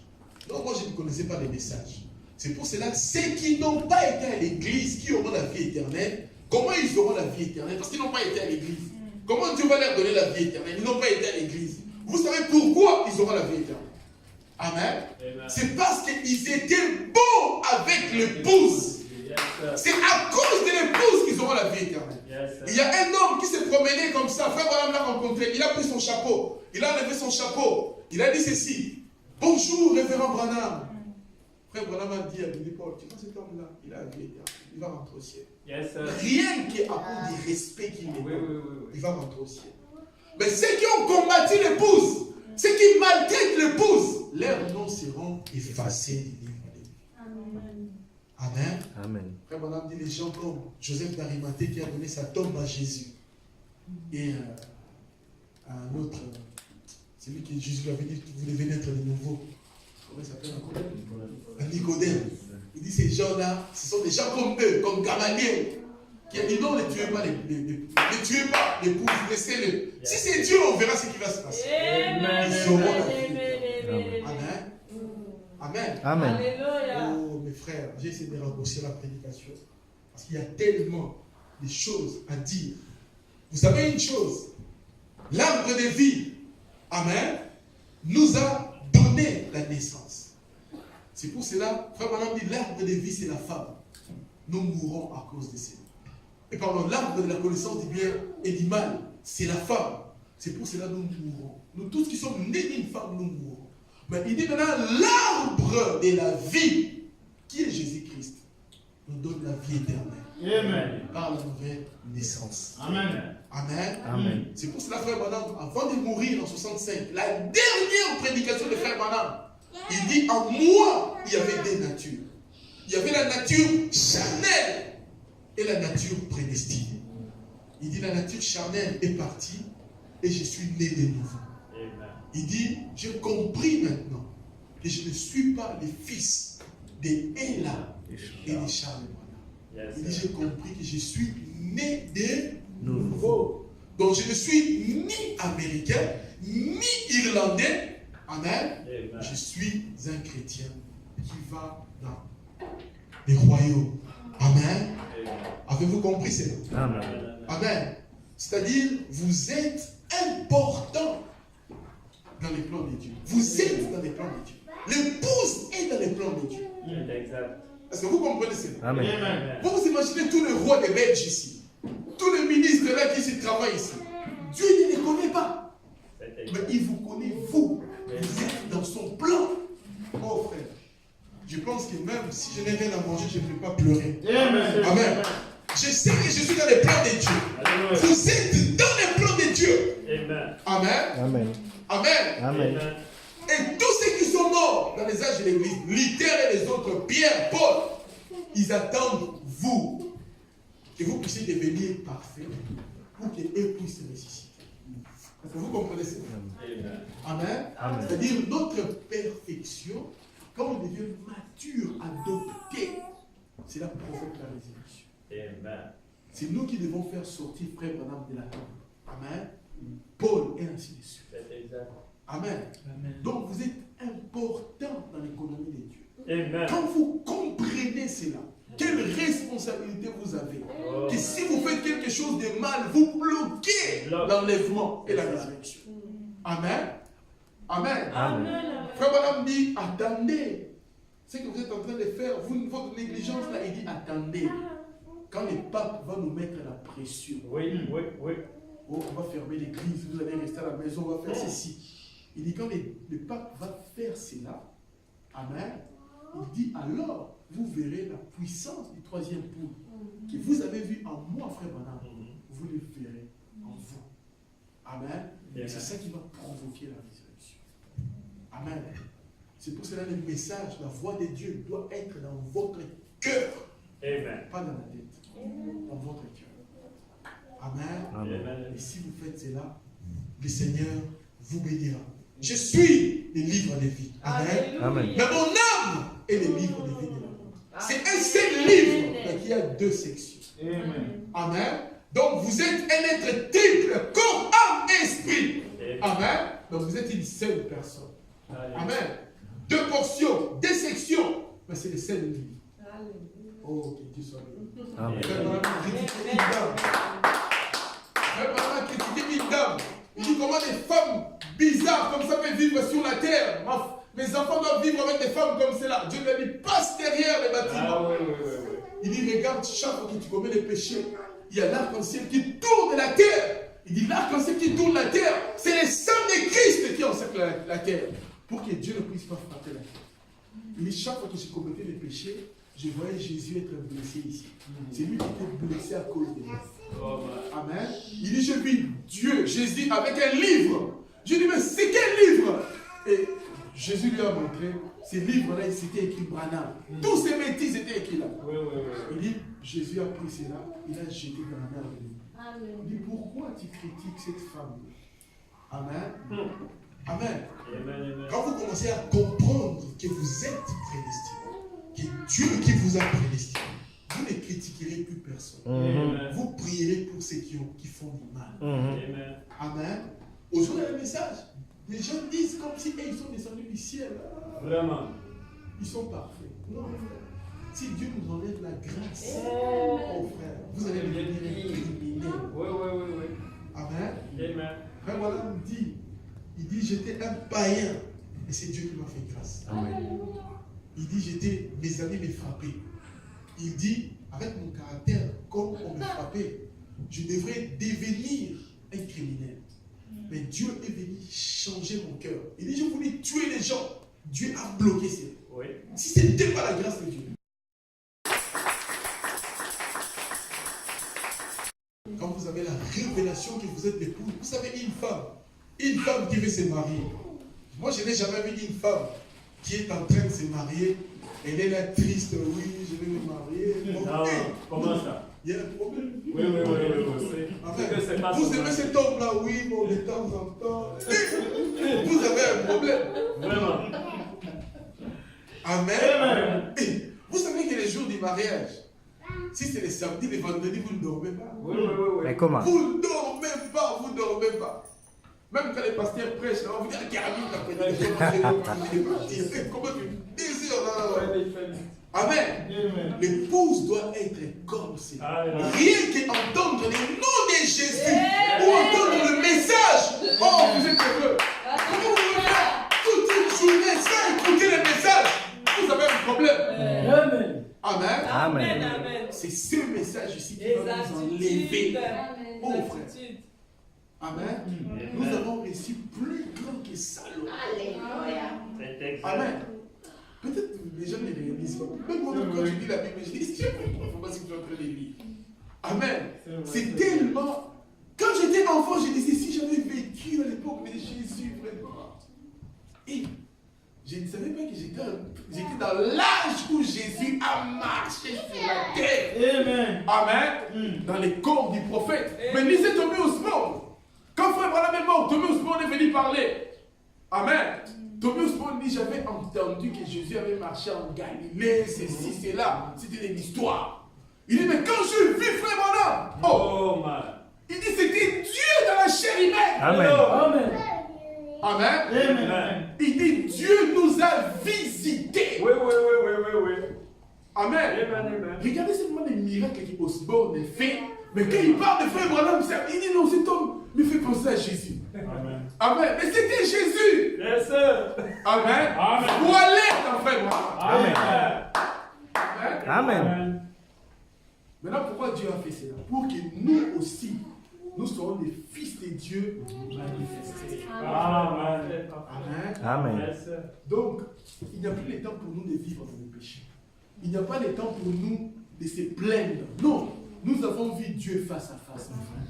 Non, moi je ne connaissais pas le message. C'est pour cela que ceux qui n'ont pas été à l'église, qui auront la vie éternelle, comment ils auront la vie éternelle? Parce qu'ils n'ont pas été à l'église. Comment Dieu va leur donner la vie éternelle? Ils n'ont pas été à l'église. Vous savez pourquoi ils auront la vie éternelle? Amen. C'est parce qu'ils étaient bons avec l'épouse. C'est à cause de l'épouse qu'ils auront la vie éternelle. Il y a un homme qui s'est promené comme ça. Frère Branham l'a rencontré. Il a pris son chapeau. Il a enlevé son chapeau. Il a dit ceci. Bonjour, révérend Branham. Frère Branham a dit à Billy Paul, tu vois cet homme-là, il a la vie éternelle. Il va rentrer au ciel. Rien qu'à cause du respect qu'il mérite, il va rentrer au ciel. Mais ceux qui ont combattu l'épouse, ceux qui maltraitent l'épouse, leurs noms seront effacés du livre de vie. Amen. Amen. Frère Branham dit les gens comme Joseph d'Arimathée qui a donné sa tombe à Jésus. Et un autre, celui qui Jésus lui avait dit vous devez naître de nouveau. Comment il s'appelle encore? Un Nicodème. Il dit ces gens-là, ce sont des gens comme eux, comme Gamaliel, qui a dit non, ne tuez pas ne tuez pas l'épouse, laissez-le. Si c'est Dieu, on verra ce qui va se passer. Ils auront la vie. Amen. Amen. Amen. Oh mes frères, j'ai essayé de raccourcir la prédication parce qu'il y a tellement de choses à dire. Vous savez une chose, l'arbre de vie, amen, nous a donné la naissance. C'est pour cela, frère Branham dit, l'arbre de vie c'est la femme. Nous mourrons à cause de cela. Et pardon, l'arbre de la connaissance du bien et du mal, c'est la femme. C'est pour cela que nous mourrons. Nous tous qui sommes nés d'une femme, nous mourrons. Mais il dit maintenant, l'arbre de la vie, qui est Jésus-Christ, nous donne la vie éternelle. Amen. Par la nouvelle naissance. Amen. Amen. Amen. C'est pour cela, frère Branham, avant de mourir en 65, la dernière prédication de frère Branham, il dit, en moi, il y avait deux natures. Il y avait la nature charnelle et la nature prédestinée. Il dit, la nature charnelle est partie et je suis né de nouveau. Il dit, j'ai compris maintenant que je ne suis pas le fils d'Ella et de Charles Branham. Il dit, j'ai compris que je suis né de nouveau. Donc je ne suis ni américain, ni irlandais. Amen. Je suis un chrétien qui va dans les royaumes. Amen. Avez-vous compris cela? Amen. Amen. C'est-à-dire, vous êtes important dans les plans de Dieu. Vous êtes dans les plans de Dieu. L'épouse est dans les plans de Dieu. Est-ce que vous comprenez cela? Amen. Vous vous imaginez tous les rois des Belges ici, tous les ministres là qui se travaillent ici. Dieu ne les connaît pas. Mais il vous connaît, vous. Vous êtes dans son plan. Oh frère, je pense que même si je n'ai rien à manger, je ne vais pas pleurer. Amen. Je sais que je suis dans les plans de Dieu. Vous êtes dans les plans de Dieu. Amen. Amen. Amen. Amen. Et tous ceux qui sont morts dans les âges de l'église, Luther et les autres, Pierre, Paul, ils attendent vous, que vous puissiez devenir parfaits pour qu'eux puissent ressusciter. Est-ce que vous comprenez ça? Amen. Amen. C'est-à-dire notre perfection, quand on devient mature, adopté, c'est là qu'on provoque la résurrection. C'est nous qui devons faire sortir Frère Branham de la tombe. Amen. Paul et ainsi de suite. Amen. Donc vous êtes important dans l'économie de Dieu. Quand vous comprenez cela, quelle responsabilité vous avez. Que si vous faites quelque chose de mal, vous bloquez l'enlèvement et la résurrection. Amen. Amen. Frère Branham dit, attendez. Ce que vous êtes en train de faire, votre négligence là, il dit, attendez. Quand le pape va nous mettre la pression. Oh, on va fermer l'église, vous allez rester à la maison, on va faire ceci. Il dit, quand le pape va faire cela, amen, il dit, alors, vous verrez la puissance du troisième poule que vous avez vu en moi, frère Branham. Vous le verrez en vous. Amen. Et c'est ça qui va provoquer la résurrection. Amen. C'est pour cela que le message, la voix de Dieu doit être dans votre cœur. Pas dans la tête. Dans votre cœur. Amen. Amen. Et si vous faites cela, le Seigneur vous bénira. Je suis le livre de vie. Amen. Amen. Mais mon âme est le livre de vie de l'amour. C'est un seul livre, mais qui a deux sections. Amen. Donc vous êtes un être triple, corps, âme et esprit. Amen. Donc vous êtes une seule personne. Amen. Deux portions, deux sections, mais c'est le seul livre. Oh, que Dieu soit béni. Amen. Frère Branham critiquait une dame. Frère Branham critiquait une dame. Il dit comment des femmes bizarres comme ça peuvent vivre sur la terre. Mes enfants doivent vivre avec des femmes comme cela. Dieu lui dit, passe derrière les bâtiments. Il dit, regarde, chaque fois que tu commets des péchés, il y a l'arc-en-ciel qui tourne la terre. Il dit, l'arc-en-ciel qui tourne la terre, c'est le sang de Christ qui encercle la terre. Pour que Dieu ne puisse pas frapper la terre. Il dit, chaque fois que j'ai commettais des péchés, je voyais Jésus être blessé ici. C'est lui qui était blessé à cause de moi. Amen. Il dit, je vis Dieu, Jésus, avec un livre. Je dis, mais c'est quel livre? Et Jésus lui a montré, ces livres-là, c'était écrit Branham. Tous ces bêtises étaient écrits là. Il dit, Jésus a pris cela, il a jeté dans la mer de lui. Il dit, pourquoi tu critiques cette femme? Amen. Amen. Quand vous commencez à comprendre que vous êtes prédestiné, que Dieu qui vous a prédestiné, vous ne critiquerez plus personne. Vous prierez pour ceux qui font du mal. Amen. Aujourd'hui, le message, les gens disent comme si ils sont descendus du ciel. Vraiment. Ils sont parfaits. Non, frère. Si Dieu nous enlève la grâce, oh frère, vous allez devenir criminel. Amen. Frère Branham dit, il dit, j'étais un païen, et c'est Dieu qui m'a fait grâce. Amen. Il dit, mes amis me frappaient. Il dit, avec mon caractère, comme on me frappait, je devrais devenir un criminel. Mais Dieu est venu changer mon cœur. Il dit, je voulais tuer les gens. Dieu a bloqué ça. Si ce n'était pas la grâce de Dieu. Quand vous avez la révélation que vous êtes l'épouse, vous savez, une femme qui veut se marier. Moi, je n'ai jamais vu une femme qui est en train de se marier. Elle est là triste, oui, je vais me marier. Non, comment ça? Il y a un problème. Oui. Vous aimez cet homme-là, oui, bon, de temps en temps. Vous avez un problème. Vraiment. Amen. Vous savez que les jours du mariage, si c'est les samedis, les vendredis, vous ne dormez pas. Oui. Mais comment? Vous ne dormez pas. ne dormez pas. Même quand les pasteurs prêchent, là, on vous dit la carabine, la prédication, comment tu désires là. Amen. L'épouse doit être comme c'est. Rien qu'entendre le nom de Jésus ou entendre le message. Oh, vous êtes heureux. Comment vous voulez faire toute une journée sans écouter le message? Vous avez un problème. Amen. Amen. C'est ce message ici qui va nous enlever. Oh frère. Amen. Nous avons reçu plus grand que Salomon. Amen. Peut-être les gens ne les réalisent pas. Même moi, quand je lis la Bible, je dis, je ne comprends pas ce que tu es en train de lire. Amen. C'est tellement. Quand j'étais enfant, je disais, si j'avais vécu à l'époque de Jésus, vraiment. Et je ne savais pas que j'étais dans l'âge où Jésus a marché sur la terre. Amen. Dans les corps du prophète. Mais lisez Tomé Ousmane. Quand frère Branham est mort, Tomé Ousmane est venu parler. Amen. Tomé Ousmane dit, j'avais entendu que Jésus avait marché en Galilée, ceci, cela. C'était une histoire. Il dit, mais quand je vis frère Branham, oh man. Il dit, c'était Dieu dans la chair humaine. Amen. Amen. Il dit, Dieu nous a visités. Oui. Amen. Regardez seulement les miracles qu'Osborne fait. Mais quand il parle de frère Branham, il dit, non, cet homme me fait penser à Jésus. Amen. Mais c'était Jésus. Yes, sir. Amen. Pour aller dans frère Branham. Amen. Maintenant, pourquoi Dieu a fait cela? Pour que nous aussi, nous soyons des fils de Dieu manifestés. Amen. Donc, il n'y a plus le temps pour nous de vivre dans le péché. Il n'y a pas le temps pour nous de se plaindre. Non, nous avons vu Dieu face à face, mon frère.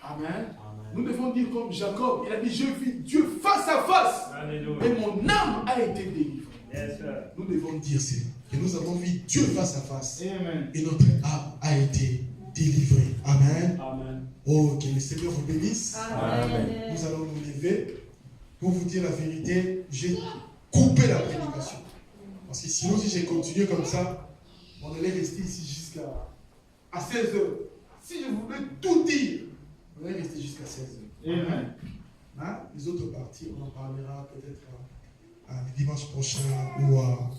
Amen. Nous devons dire comme Jacob, il a dit, je vis Dieu face à face. Alléluia. Et mon âme a été délivrée. Yes, sir. Nous devons dire ça. Que nous avons vu Dieu face à face. Amen. Et notre âme a été délivrée. Amen. Amen. Oh, que le Seigneur vous bénisse. Amen. Nous allons nous lever. Pour vous dire la vérité, j'ai coupé la prédication. Parce que sinon, si j'ai continué comme ça, on allait rester ici jusqu'à 16h. Si je voulais tout dire, on allait rester jusqu'à 16h. Amen. Hein? Les autres parties, on en parlera peut-être le dimanche prochain ou un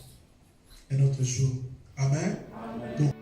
autre jour. Amen. Donc,